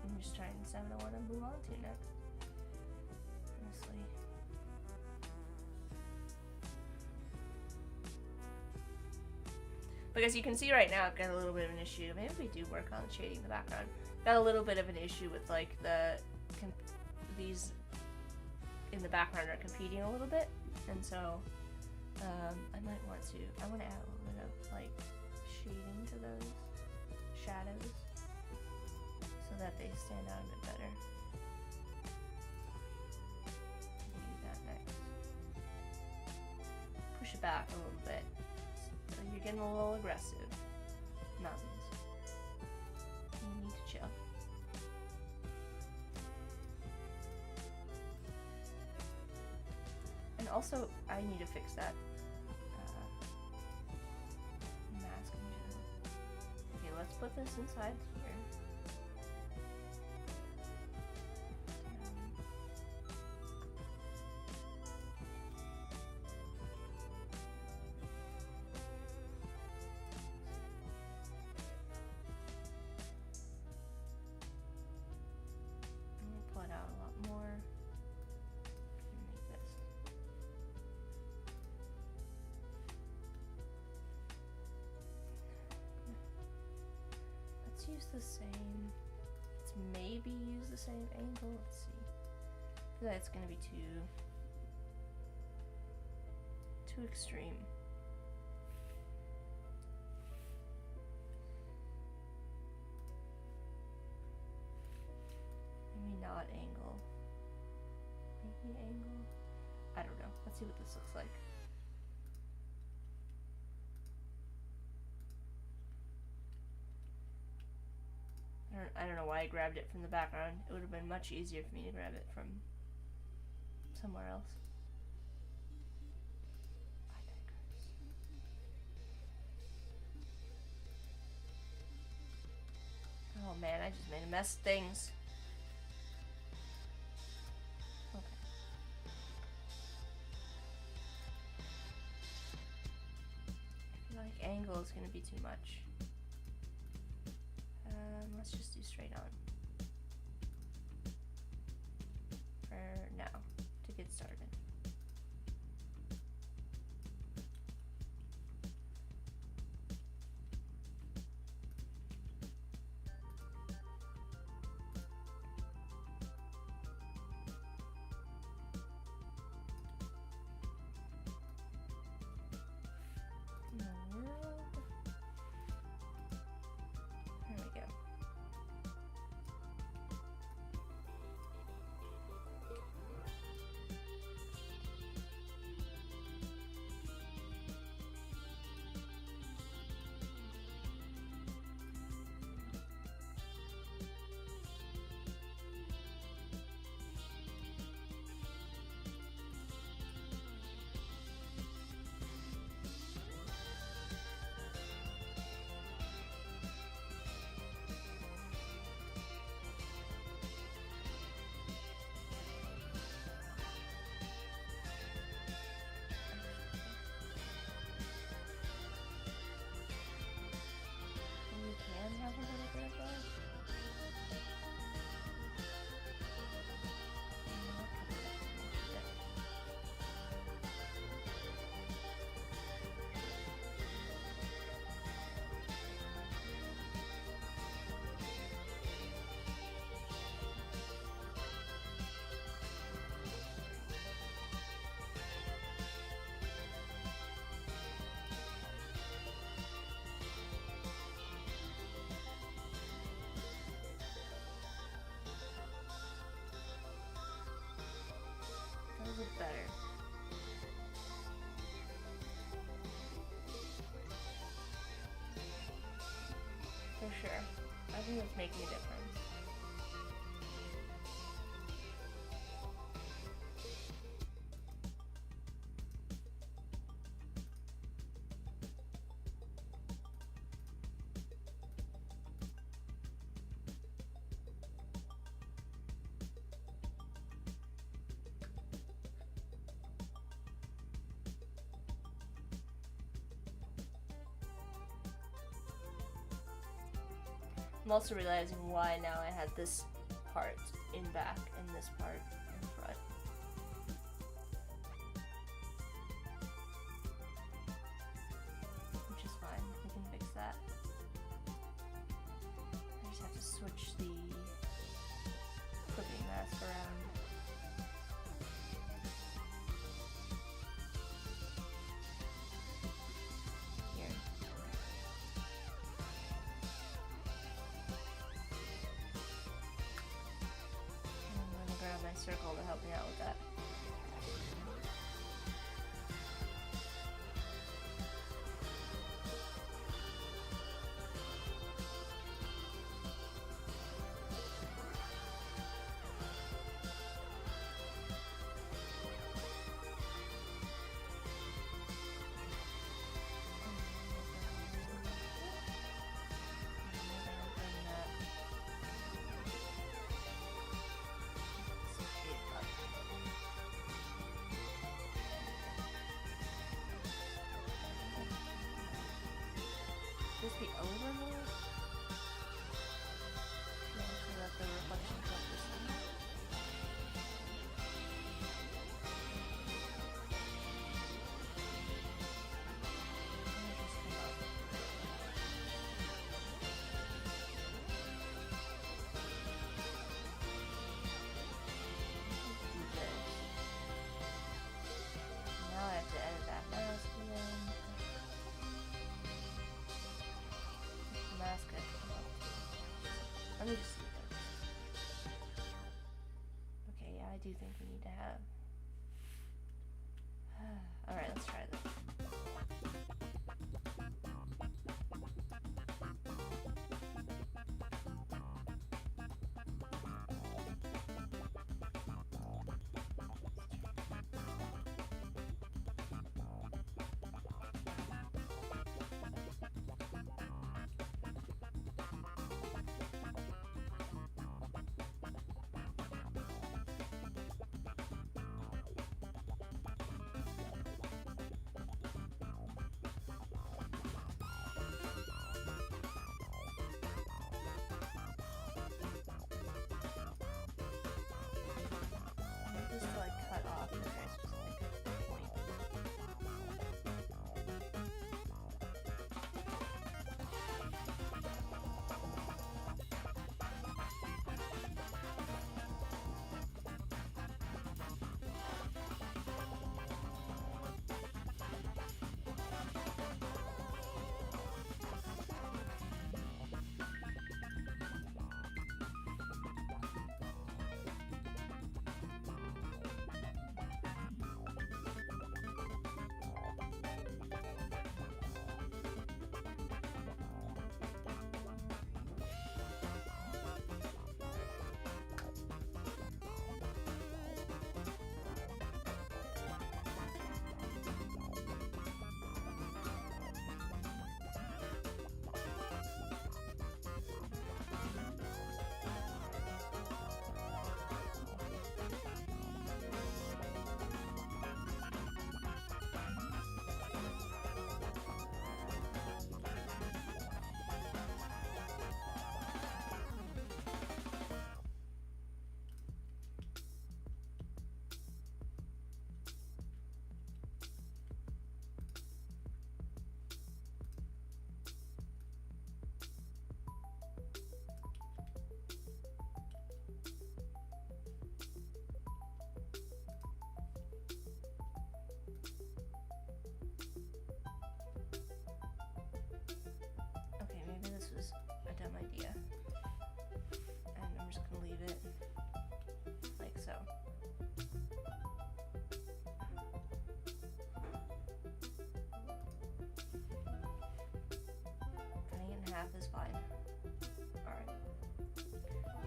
I'm just trying to decide what I want to move on to next. Honestly. Because you can see right now I've got a little bit of an issue. Maybe we do work on shading the background. Got a little bit of an issue with like these in the background are competing a little bit, and so I might want to. I want to add a little bit of like shading to those shadows so that they stand out a bit better. Do that next. Push it back a little bit. So you're getting a little aggressive. Mountains. You need to chill. And also, I need to fix that mask in general. Okay, let's put this inside here. Pull it out a lot more. Make this. Let's use the same. Let's maybe use the same angle. Let's see. I feel like it's gonna be too extreme. Maybe not angle. Maybe angle. I don't know. Let's see what this looks like. I don't know why I grabbed it from the background. It would have been much easier for me to grab it from somewhere else. I digress. Oh man, I just made a mess of things. Okay. I feel like angle is going to be too much. Let's just do straight on for now to get started. In the world? There we go. I think it's making a difference. I'm also realizing why now I had this part in back and this part in front. Which is fine, we can fix that. I just have to switch the clipping mask around. Circle to help me out with that. This be over more? Yeah, so that the reflection of this one. Just come up. Do this. Now I have to edit that mask again. Mask it. Let me just see that. Okay, yeah, I do think we need to have. Alright, let's try this.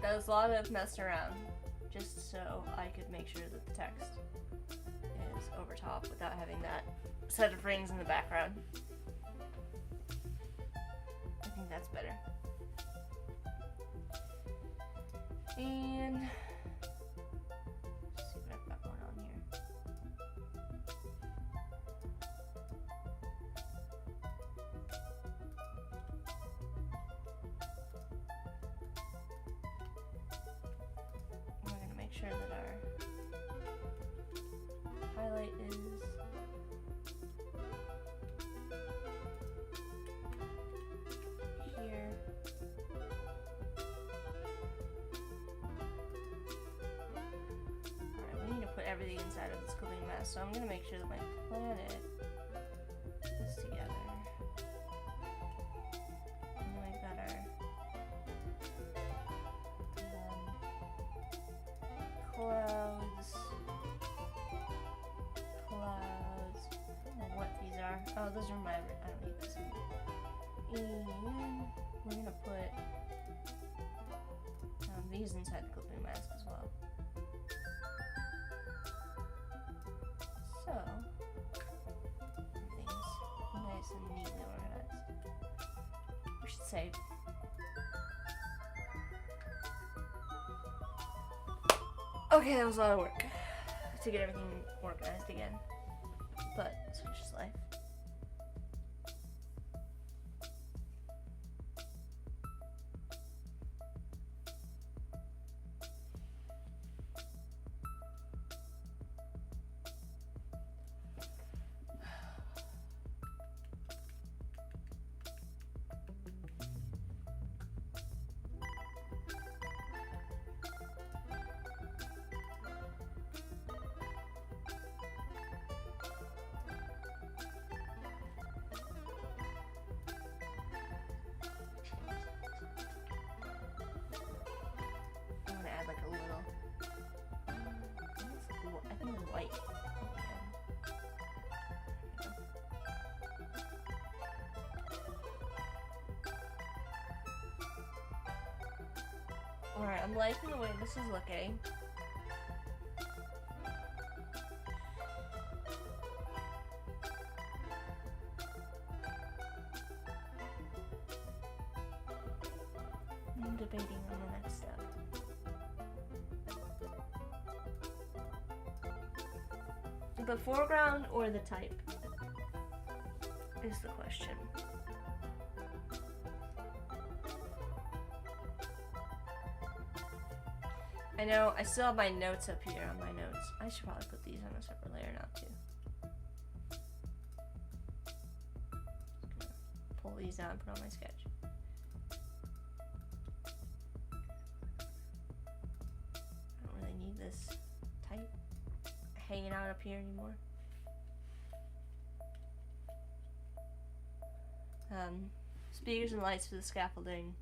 does a lot of messing around just so I could make sure that the text is over top without having that set of rings in the background. I think that's better. And let's see what I've got going on here. We're gonna make sure that our highlight is here. Alright, we need to put everything inside of this cooling mask, so I'm gonna make sure that my planet is together. And then we've got our clouds. I don't know what these are. Oh, those are my. I don't need this one. And we're gonna put these inside the clipping mask as well. So everything's nice and neatly organized. We should save. Okay, that was a lot of work to get everything organized again, but such is life. Alright, I'm liking the way this is looking. I'm debating on the next step. The foreground or the type is the question. I know, I still have my notes up here on my notes. I should probably put these on a separate layer now too. Just gonna pull these out and put on my sketch. I don't really need this type hanging out up here anymore. Speakers and lights for the scaffolding.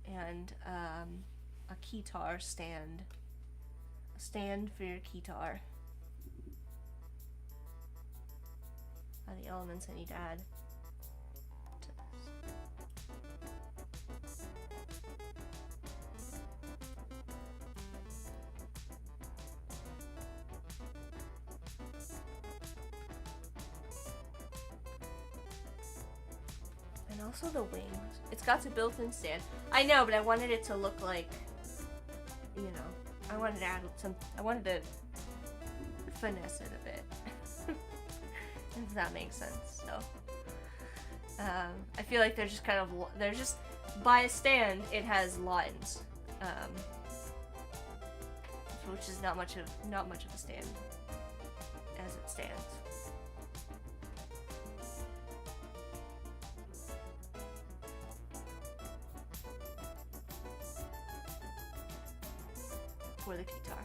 And a keytar stand. A stand for your keytar. Are the elements I need to add to this. And also the wings. It's got a built-in stand. I know, but I wanted it to look like, you know, I wanted to add I wanted to finesse it a bit. If that makes sense. So, I feel like they're just kind of, they're just, by a stand, it has lines. Which is not much of a stand as it stands. For the guitar.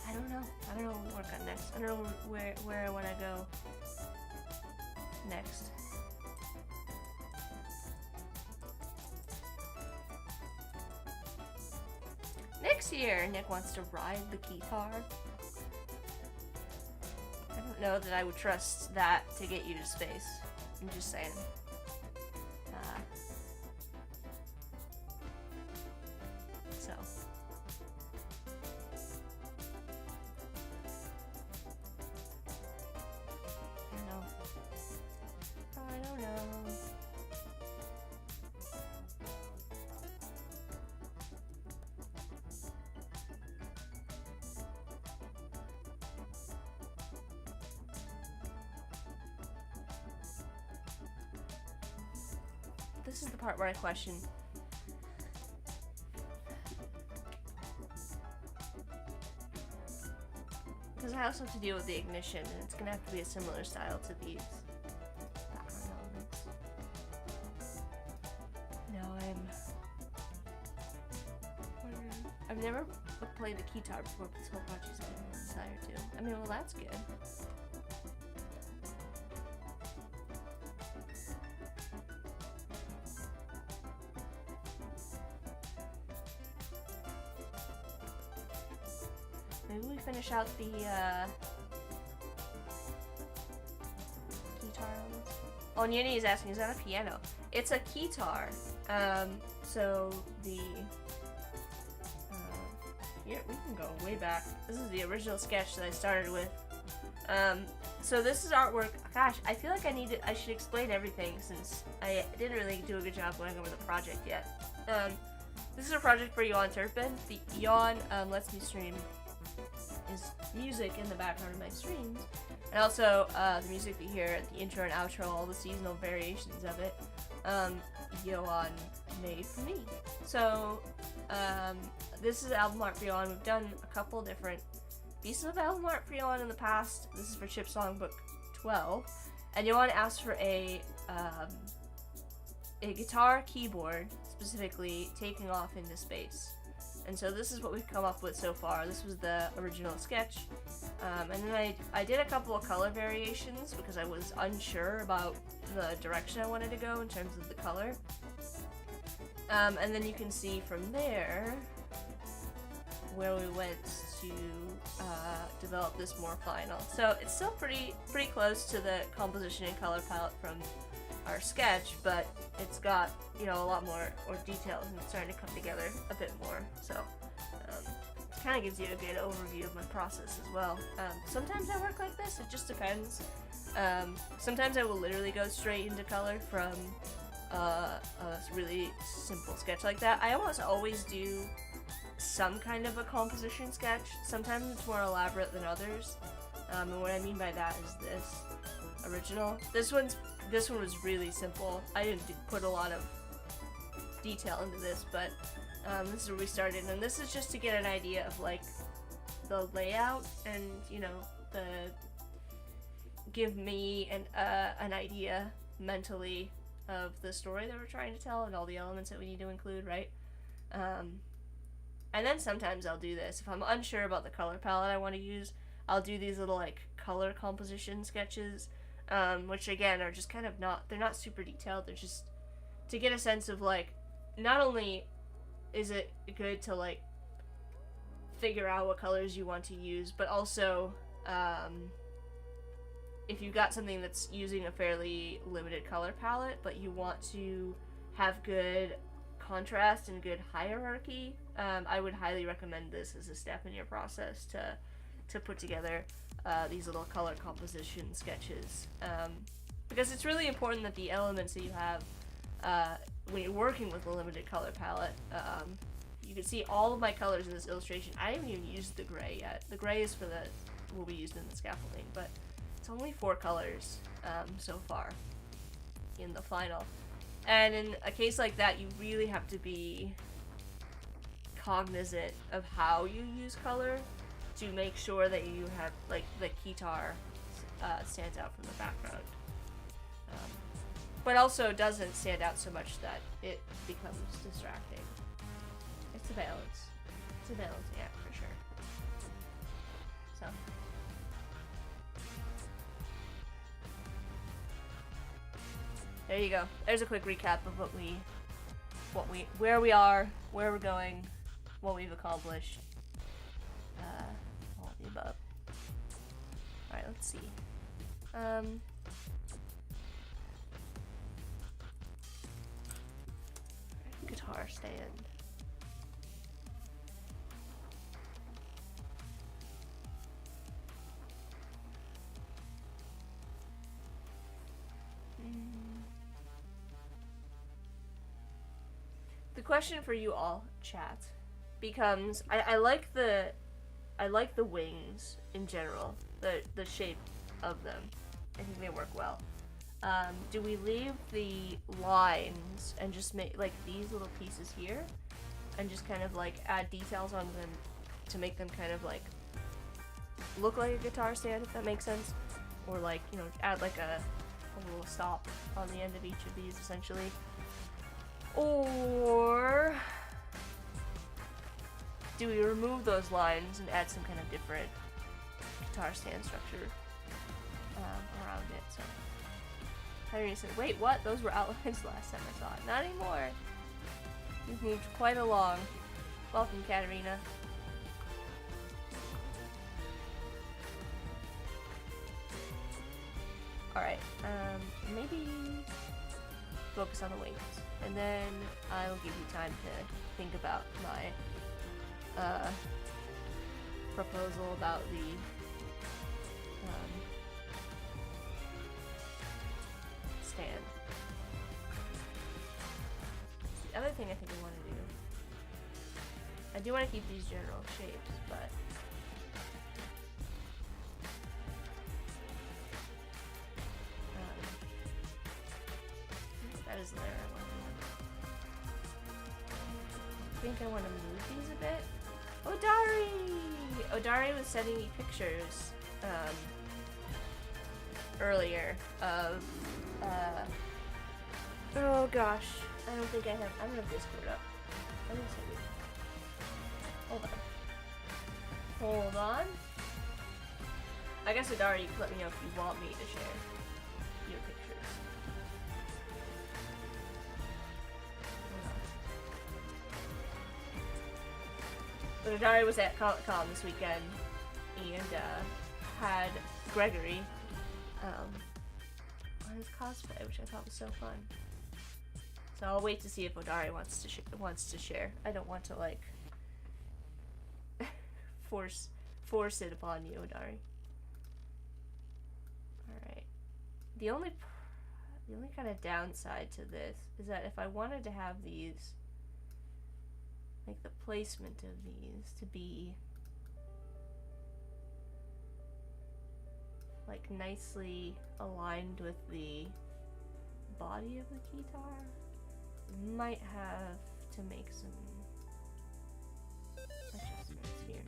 I don't know what we'll work on next. I don't know where I want to go next. Next year, Nick wants to ride the guitar. I don't know that I would trust that to get you to space. I'm just saying. this is the part where I question. Because I also have to deal with the ignition, and it's gonna have to be a similar style to these background elements. No, I've never played the guitar before, but this whole project's given me a desire to. I mean, well, that's good. Maybe we finish out the guitar elements. Oh, Yeni is asking, is that a piano? It's a guitar. So the here we can go way back. This is the original sketch that I started with. So this is artwork. Gosh, I feel like I should explain everything since I didn't really do a good job going over the project yet. This is a project for Yoann Turpin. The Yoann lets me stream his music in the background of my streams, and also the music that you hear at the intro and outro, all the seasonal variations of it, Yoann made for me. So this is album art for Yoann. We've done a couple different pieces of album art for Yoann in the past. This is for Chipsong Book 12, and Yoann asked for a guitar keyboard, specifically taking off into space. And so this is what we've come up with so far. This was the original sketch. And then I did a couple of color variations because I was unsure about the direction I wanted to go in terms of the color. And then you can see from there where we went to develop this more final. So it's still pretty close to the composition and color palette from our sketch, but it's got, you know, a lot more details, and it's starting to come together a bit more. So it kind of gives you a good overview of my process as well. Sometimes I work like this, it just depends. Sometimes I will literally go straight into color from a really simple sketch like that. I almost always do some kind of a composition sketch. Sometimes it's more elaborate than others, and what I mean by that is this original. This one was really simple. I didn't put a lot of detail into this, but this is where we started, and this is just to get an idea of like the layout and, you know, give me an idea mentally of the story that we're trying to tell and all the elements that we need to include, right? And then sometimes I'll do this. If I'm unsure about the color palette I want to use, I'll do these little like color composition sketches, which again are just kind of they're not super detailed. They're just to get a sense of like, not only is it good to like figure out what colors you want to use, but also if you've got something that's using a fairly limited color palette, but you want to have good contrast and good hierarchy, I would highly recommend this as a step in your process to put together these little color composition sketches, because it's really important that the elements that you have when you're working with a limited color palette, you can see all of my colors in this illustration. I haven't even used the gray yet. The gray is for will be used in the scaffolding, but it's only 4 colors so far in the final. And in a case like that, you really have to be cognizant of how you use color to make sure that you have, like, the guitar stands out from the background. But also doesn't stand out so much that it becomes distracting. It's a balance. It's a balancing act for sure. So. There you go. There's a quick recap of where we are, where we're going, what we've accomplished. All of the above. Alright, let's see. Guitar stand. The question for you all, chat, becomes I like the wings in general, the shape of them. I think they work well. Do we leave the lines and just make like these little pieces here and just kind of like add details on them to make them kind of like look like a guitar stand, if that makes sense? Or like, you know, add like a little stop on the end of each of these essentially. Or do we remove those lines and add some kind of different guitar stand structure around it? So Henry said, wait, what? Those were outlines last time I saw it. Not anymore. You've moved quite along. Welcome, Katarina. Alright, maybe focus on the wings. And then I'll give you time to think about my proposal about the stand. The other thing I think I want to do, I do want to keep these general shapes, but that is there. I think I want to move these a bit. Odari! Odari was sending me pictures earlier of oh gosh, I don't have Discord up. Let me see. Hold on. I guess Odari, you can let me know if you want me to share your pictures. But Odari was at Comic-Con this weekend and had Gregory on his cosplay, which I thought was so fun. So I'll wait to see if Odari wants to share. I don't want to like force it upon you, Odari. All right. The only kind of downside to this is that if I wanted to have these, like the placement of these to be like nicely aligned with the body of the guitar, might have to make some adjustments here.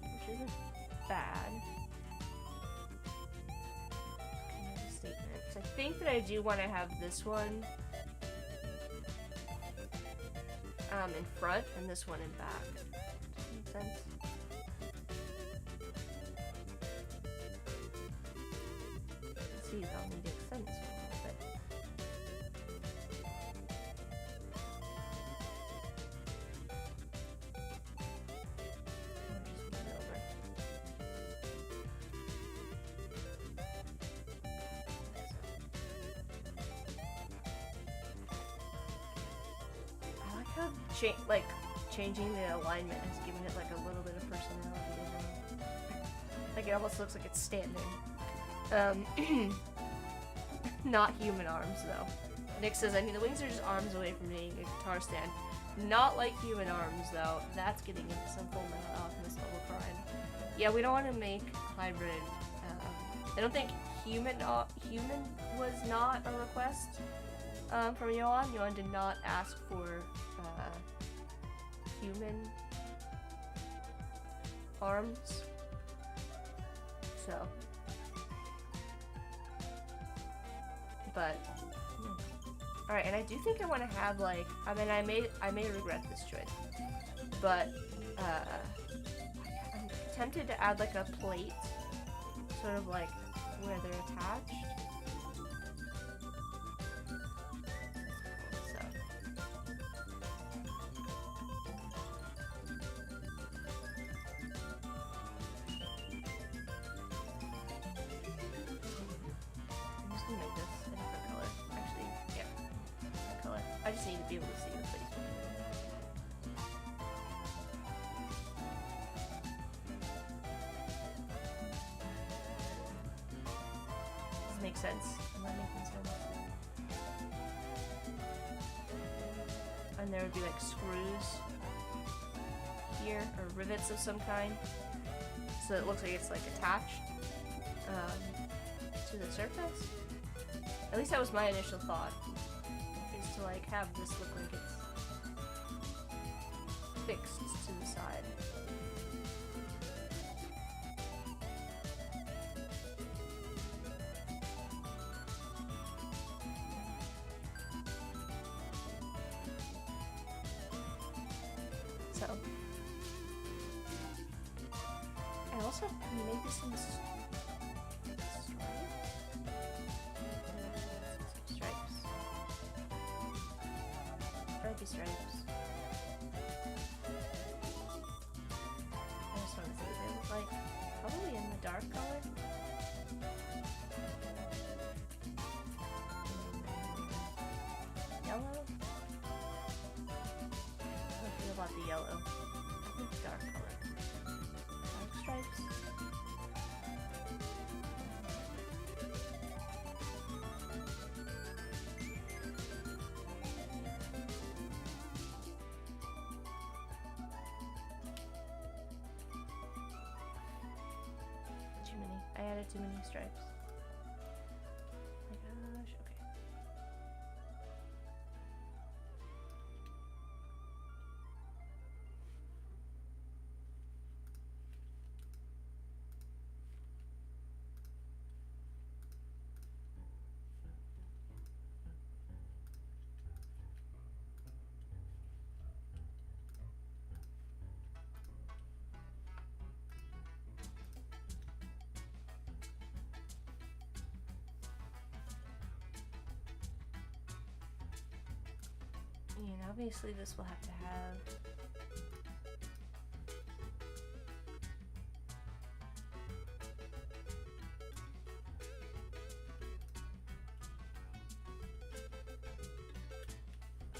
Which isn't bad. Statement. So I think that I do want to have this one in front and this one in back. Does that make sense? Let's see, I'll need to extend this one a little bit. I'll just move it over. I like how changing the alignment has given it like a little bit of personality. Like it almost looks like it's standing. Not human arms though. Nick says, I mean the wings are just arms away from being a guitar stand. Not like human arms though. That's getting into some Full Metal Alchemist level crime. Yeah, we don't want to make hybrid. I don't think human was not a request from Yoann. Yoann did not ask for human arms. So, but all right, and I do think I want to have like, I mean, I may regret this choice, but I'm tempted to add like a plate, sort of like where they're attached. I just need to be able to see the face. Does it make sense? Am I making sense? and there would be like screws here, or rivets of some kind, so it looks like it's like attached to the surface. At least that was my initial thought, is to like have this look like it's fixed to the side. So I also maybe some stripes. I just want to see what they look like. Probably in the dark color. Yellow? How do I feel about the yellow? I think dark color. Dark stripes. I added too many stripes. Oh my gosh, okay. And obviously this will have to have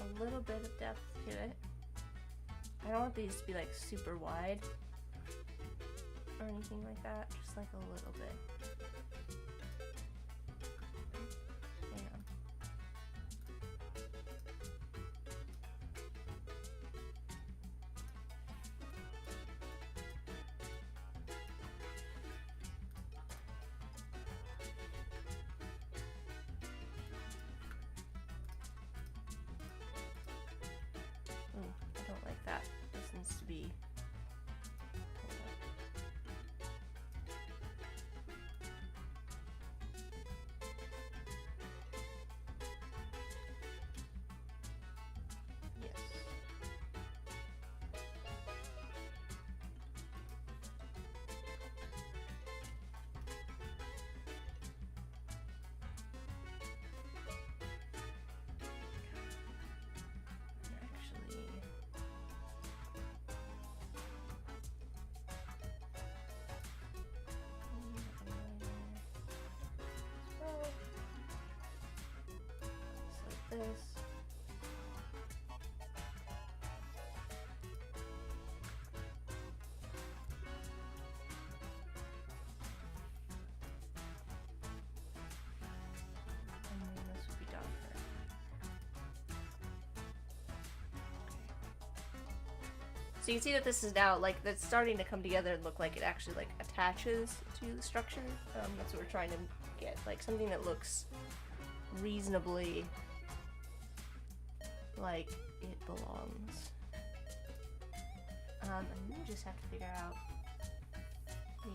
a little bit of depth to it. I don't want these to be like super wide or anything like that, just like a little bit. I don't like that. This needs to be. Yes. This. And then this would be darker. So you can see that this is now like that's starting to come together and look like it actually like attaches to the structure. That's what we're trying to get, like something that looks reasonably like it belongs. And then you just have to figure out the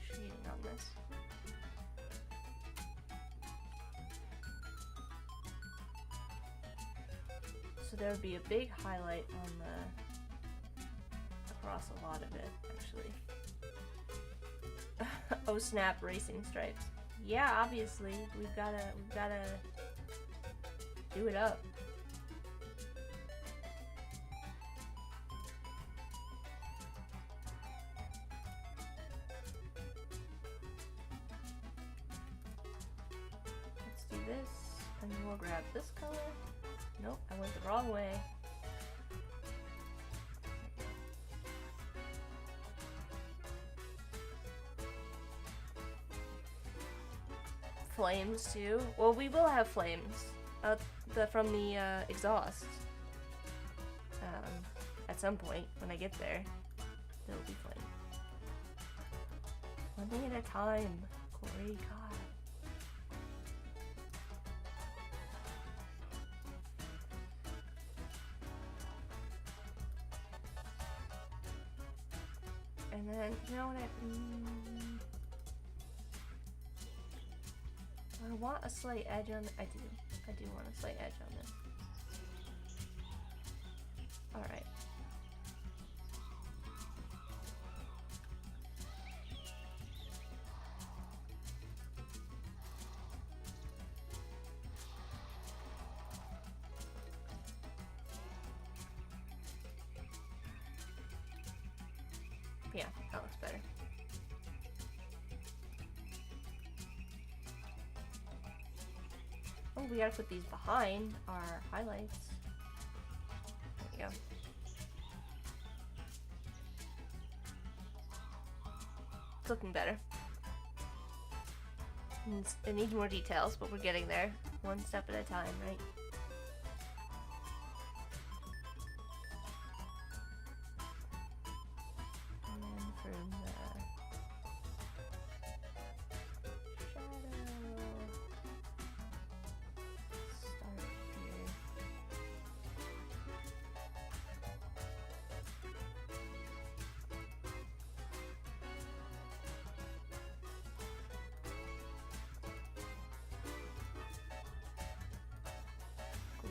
shading on this. So there would be a big highlight on the across a lot of it, actually. Oh snap! Racing stripes. Yeah, obviously we've gotta do it up. Let's do this, and then we'll grab this color. Nope, I went the wrong way. Flames too. Well, we will have flames from the exhaust. some point when I get there. It'll be fun. One thing at a time, Corey. God. And then, you know what I want a slight edge on. I do want a slight edge on this. All right. Yeah, that looks better. Oh, we gotta put these behind our highlights. There we go. It's looking better. It needs more details, but we're getting there. One step at a time, right? And then from the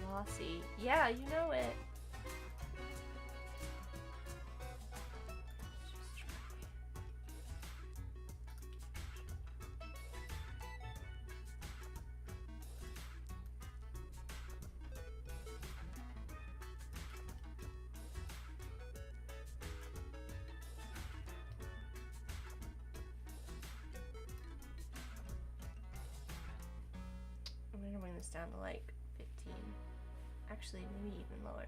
glossy. Yeah, you know it. I'm gonna bring this down to like 15. Actually, maybe even lower.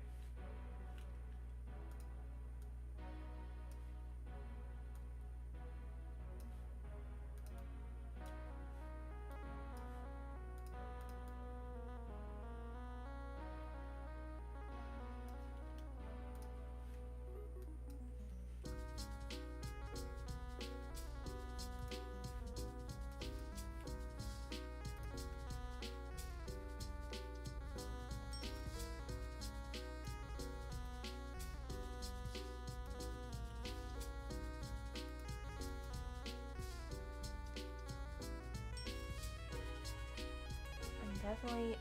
Definitely,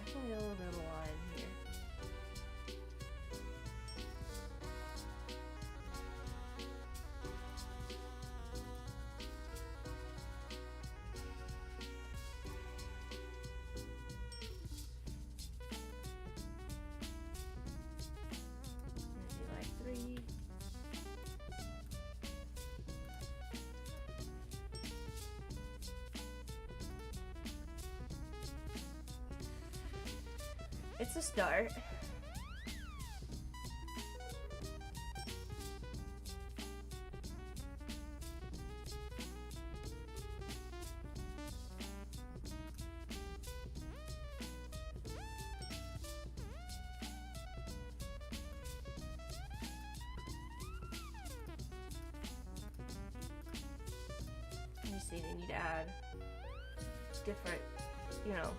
definitely a little bit of a line here. Maybe like 3. It's a start. You see, they need to add different, you know,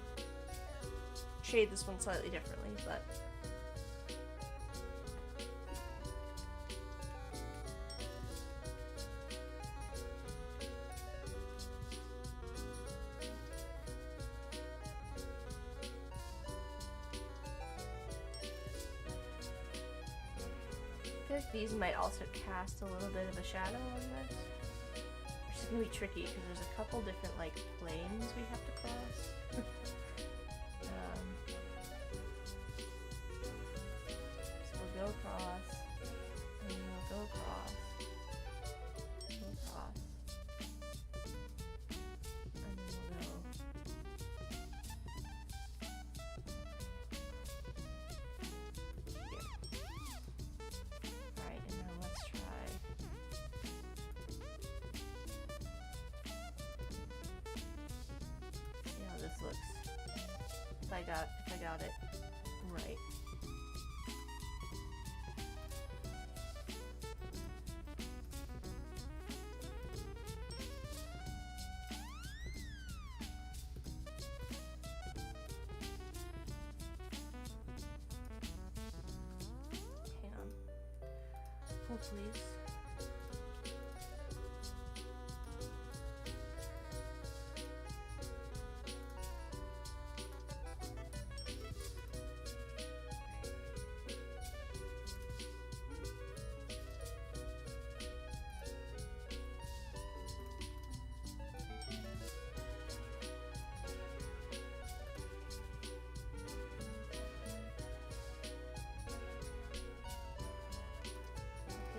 shade this one slightly differently, but I feel like these might also cast a little bit of a shadow on this. Which is gonna be tricky because there's a couple different like planes we have to cross. Go across, and then we'll go across, go across, and then we'll go here. Alright, and now let's try. See how this looks. If I got it Right. Hang on. Hold, please.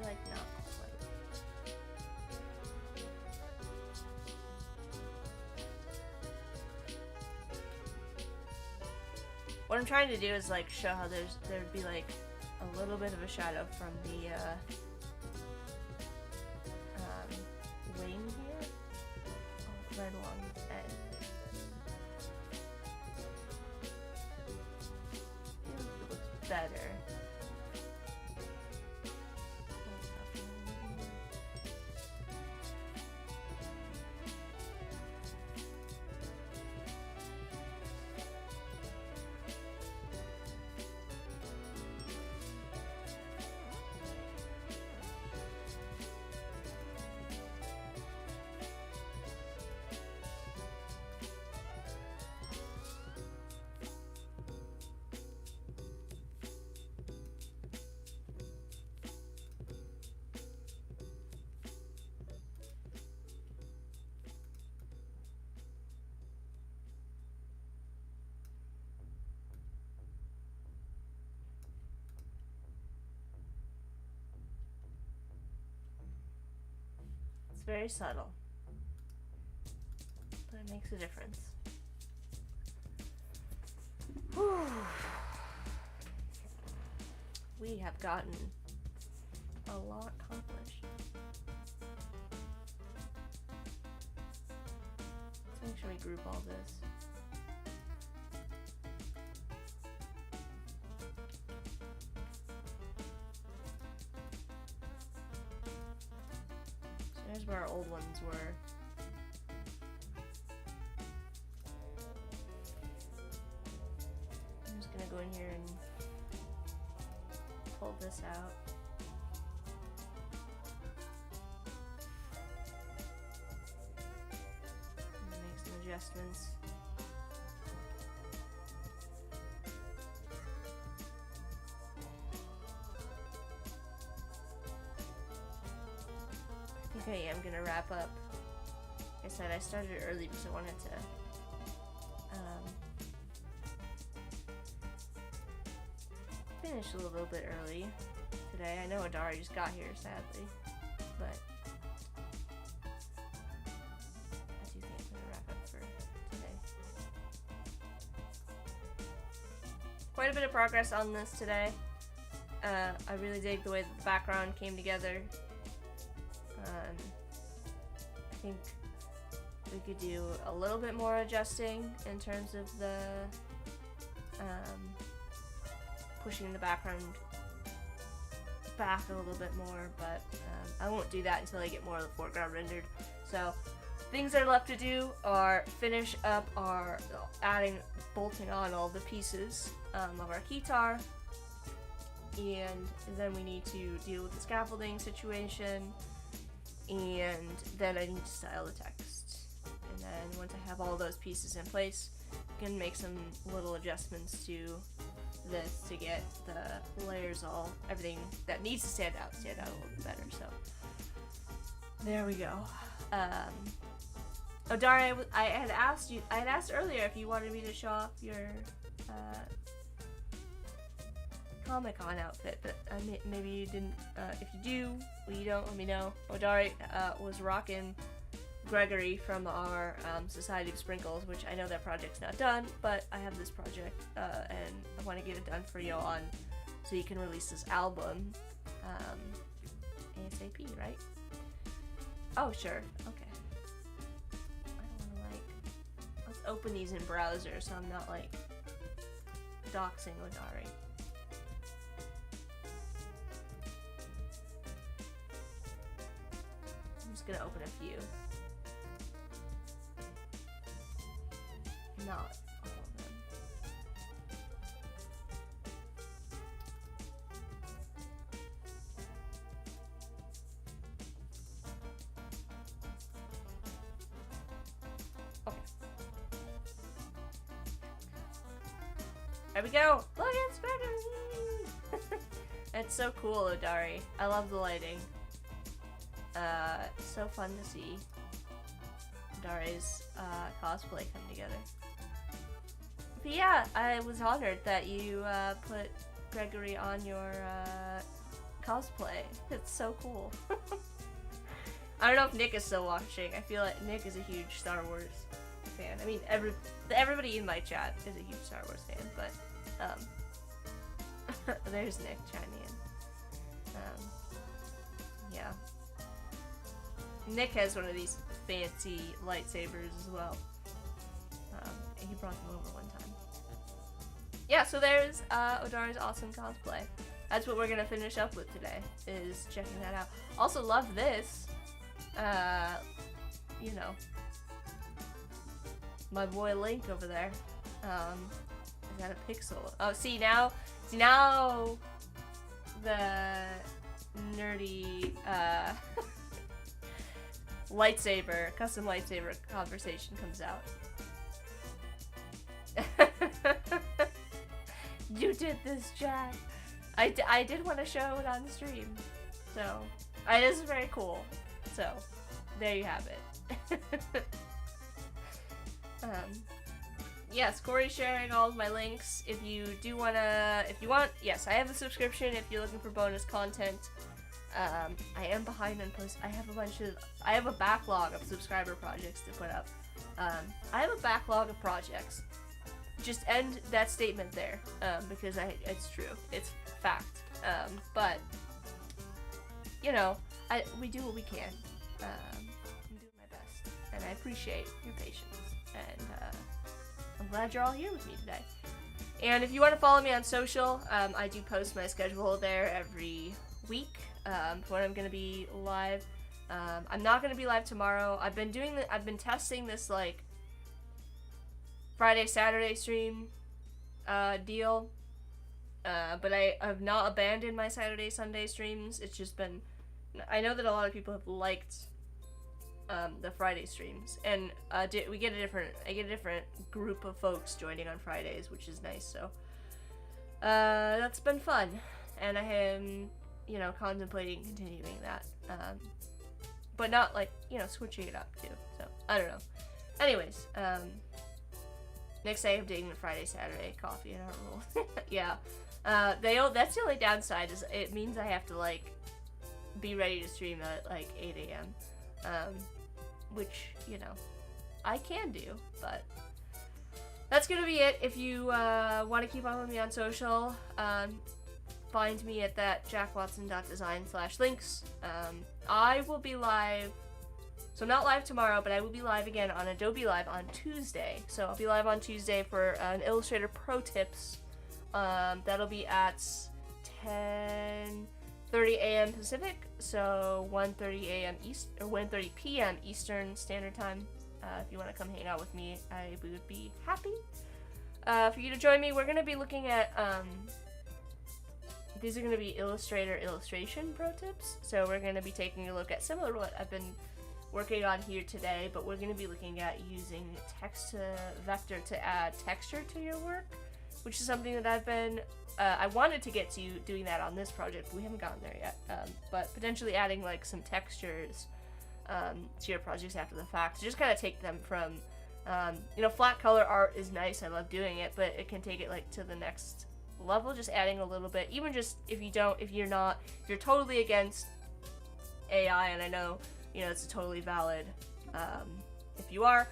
Like not quite. What I'm trying to do is like show how there'd be like a little bit of a shadow from the wing here, right along the edge. It looks better. It's very subtle, but it makes a difference. Whew. We have gotten a lot accomplished. Let's make sure we group all this. There's where our old ones were. I'm just gonna go in here and pull this out. And make some adjustments. Okay, I'm gonna wrap up. Like I said, I started early because I wanted to finish a little bit early today. I know Adara just got here, sadly, but I do think I'm gonna wrap up for today. Quite a bit of progress on this today. I really dig the way that the background came together. I think we could do a little bit more adjusting in terms of the pushing the background back a little bit more, but I won't do that until I get more of the foreground rendered. So things that are left to do are finish up our bolting on all the pieces of our guitar, and then we need to deal with the scaffolding situation. And then I need to style the text. And then once I have all those pieces in place, I can make some little adjustments to this to get the layers everything that needs to stand out a little bit better. So there we go. Dara, I had asked earlier if you wanted me to show off your Comic-Con outfit, but maybe you didn't. If you do, well, you don't, let me know. Odari was rocking Gregory from our Society of Sprinkles, which I know that project's not done, but I have this project, and I want to get it done for Yoann, so you can release this album ASAP, right? Oh, sure. Okay. I don't want to, let's open these in browser, so I'm not, doxing Odari. I'm just gonna open a few. Not all of them. Okay. There we go! Look at Gregory! It's so cool, Odari. I love the lighting. It's so fun to see Odari's cosplay come together. But yeah, I was honored that you put Gregory on your cosplay. It's so cool. I don't know if Nick is still watching. I feel like Nick is a huge Star Wars fan. I mean, everybody in my chat is a huge Star Wars fan, but there's Nick chiming in. Yeah. Nick has one of these fancy lightsabers as well. He brought them over one time. Yeah, so there's Odari's awesome cosplay. That's what we're gonna finish up with today, is checking that out. Also love this. You know, my boy Link over there. Is that a pixel? Oh, see now the nerdy lightsaber, custom lightsaber conversation comes out. You did this, Jack. I did want to show it on the stream, so it is very cool. So there you have it. Yes, Corey's sharing all of my links. If you want, yes, I have a subscription if you're looking for bonus content. I am behind on posts. I have a backlog of subscriber projects to put up. I have a backlog of projects. Just end that statement there, because it's true. It's fact. But, you know, we do what we can. I'm doing my best, and I appreciate your patience, and I'm glad you're all here with me today. And if you want to follow me on social, I do post my schedule there every week, for when I'm going to be live. I'm not going to be live tomorrow. I've been testing this, like, Friday, Saturday stream deal, but I have not abandoned my Saturday, Sunday streams. It's just been, I know that a lot of people have liked the Friday streams, and I get a different group of folks joining on Fridays, which is nice. So that's been fun, and I am, you know, contemplating continuing that, but not like, you know, switching it up too. So I don't know. Anyways, next day I'm dating the Friday, Saturday coffee and art rule. Yeah. That's the only downside, is it means I have to, like, be ready to stream at, like, 8 a.m. Which, you know, I can do, but that's gonna be it. If you want to keep up with me on social, find me at that jackwatson.design/links. I will be live. So I'm not live tomorrow, but I will be live again on Adobe Live on Tuesday. So I'll be live on Tuesday for an Illustrator Pro Tips. That'll be at 10:30 a.m. Pacific, so 1:30 a.m. or 1:30 p.m. Eastern Standard Time. If you want to come hang out with me, I would be happy for you to join me. We're going to be looking at these are going to be Illustrator illustration pro tips. So we're going to be taking a look at similar to what I've been working on here today, but we're going to be looking at using text to vector to add texture to your work, which is something that I've been, I wanted to get to doing that on this project, but we haven't gotten there yet, but potentially adding like some textures to your projects after the fact, to just kind of take them from, you know, flat color art is nice, I love doing it, but it can take it like to the next level, just adding a little bit, even just if you're totally against AI, and I know, you know, it's a totally valid, if you are,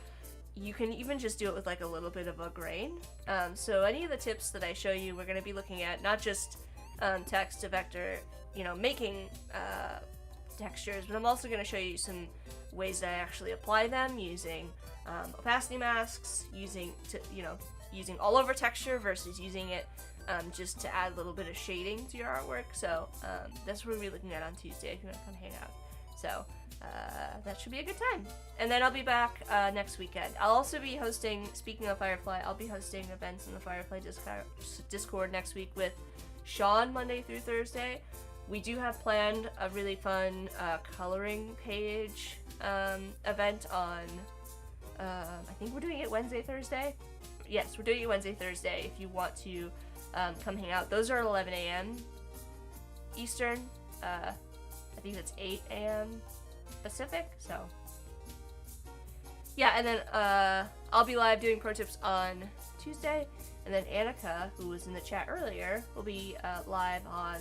you can even just do it with like a little bit of a grain. So any of the tips that I show you, we're going to be looking at not just text to vector, you know, making textures, but I'm also going to show you some ways that I actually apply them using opacity masks, using, you know, using all over texture versus using it just to add a little bit of shading to your artwork. So that's what we'll be looking at on Tuesday if you want to come hang out. So that should be a good time. And then I'll be back next weekend. I'll also be hosting, speaking of Firefly, I'll be hosting events in the Firefly Discord next week with Sean Monday through Thursday. We do have planned a really fun coloring page event on, I think we're doing it Wednesday, Thursday? Yes, we're doing it Wednesday, Thursday if you want to come hang out. Those are at 11 a.m. Eastern. I think that's 8 a.m. Pacific, so yeah. And then I'll be live doing pro tips on Tuesday, and then Annika, who was in the chat earlier, will be live on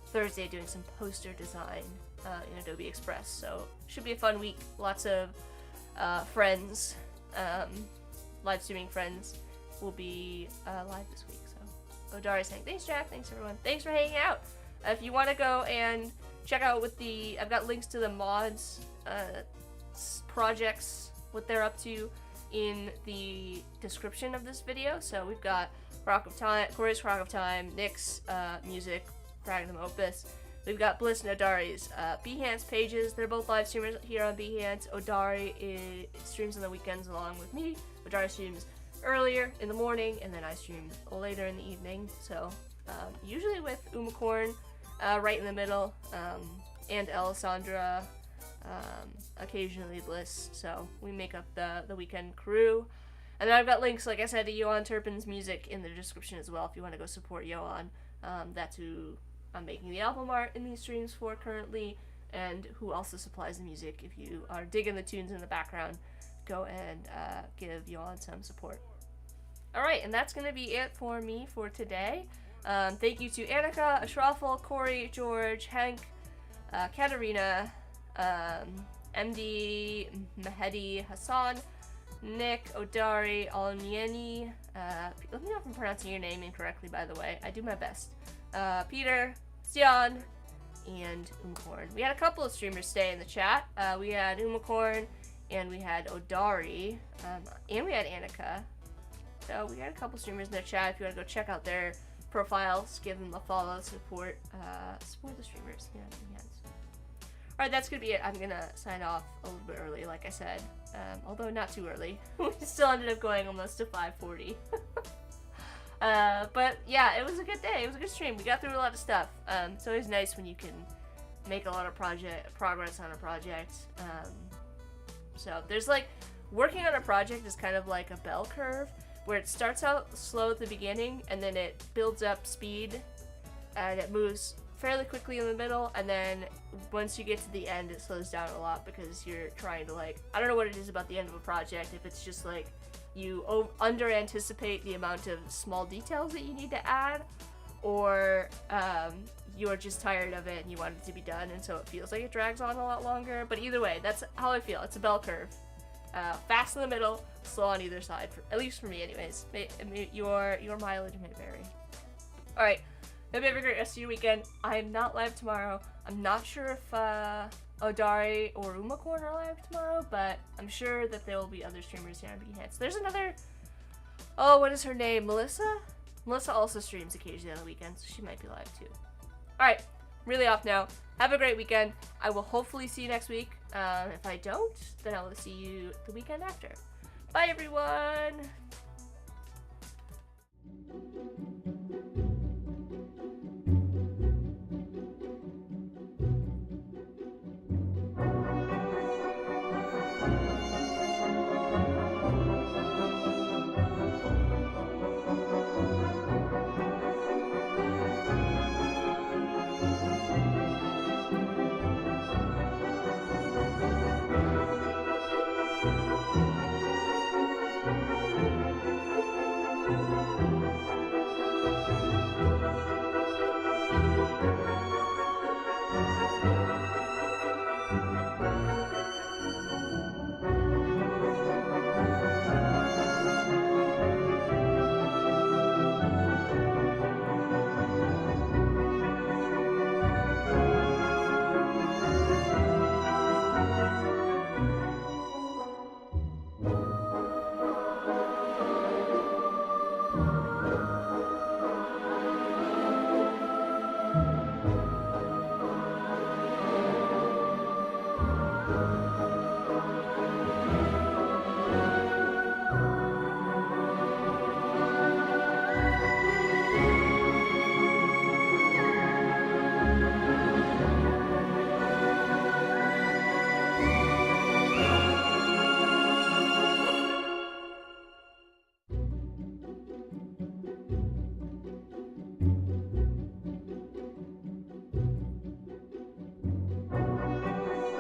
Thursday doing some poster design in Adobe Express. So should be a fun week. Lots of friends, live streaming friends will be live this week. So Odari's saying thanks, Jack. Thanks everyone. Thanks for hanging out. If you want to go and check out I've got links to the mods projects, what they're up to in the description of this video. So we've got Rock of Time, Corey's Rock of Time, Nick's music, Magnum Opus. We've got Bliss and Odari's Behance pages. They're both live streamers here on Behance. Odari streams on the weekends along with me. Odari streams earlier in the morning, and then I stream later in the evening. So usually with Umacorn right in the middle, and Alessandra, occasionally Bliss. So we make up the weekend crew. And then I've got links, like I said, to Yoann Turpin's music in the description as well if you want to go support Yoann. That's who I'm making the album art in these streams for currently, and who also supplies the music. If you are digging the tunes in the background, go and give Yoann some support. Alright, and that's going to be it for me for today. Thank you to Annika, Ashrafal, Corey, George, Hank, Katarina, MD, Mehedi, Hassan, Nick, Odari, Alnieni, let me know if I'm pronouncing your name incorrectly, by the way. I do my best. Peter, Stian, and Umacorn. We had a couple of streamers stay in the chat. We had Umacorn, and we had Odari, and we had Annika. So we had a couple streamers in the chat. If you want to go check out their profiles, give them a follow, support the streamers. Yeah, alright, that's gonna be it. I'm gonna sign off a little bit early, like I said. Although not too early. We still ended up going almost to 5:40. But yeah, it was a good day. It was a good stream. We got through a lot of stuff. It's always nice when you can make a lot of progress on a project. So there's like, working on a project is kind of like a bell curve, where it starts out slow at the beginning, and then it builds up speed, and it moves fairly quickly in the middle, and then once you get to the end, it slows down a lot because you're trying to, like, I don't know what it is about the end of a project, if it's just like you under anticipate the amount of small details that you need to add, or you're just tired of it and you want it to be done, and so it feels like it drags on a lot longer. But either way, that's how I feel. It's a bell curve. Fast in the middle, slow on either side, at least for me anyways. Your mileage may vary. Alright, hope you have a great rest of your weekend. I'm not live tomorrow. I'm not sure if Odari or Umacorn are live tomorrow, but I'm sure that there will be other streamers here on Behance. There's another, oh, what is her name? Melissa? Melissa also streams occasionally on the weekends, so she might be live too. Alright, really off now. Have a great weekend. I will hopefully see you next week. If I don't, then I will see you the weekend after. Bye, everyone!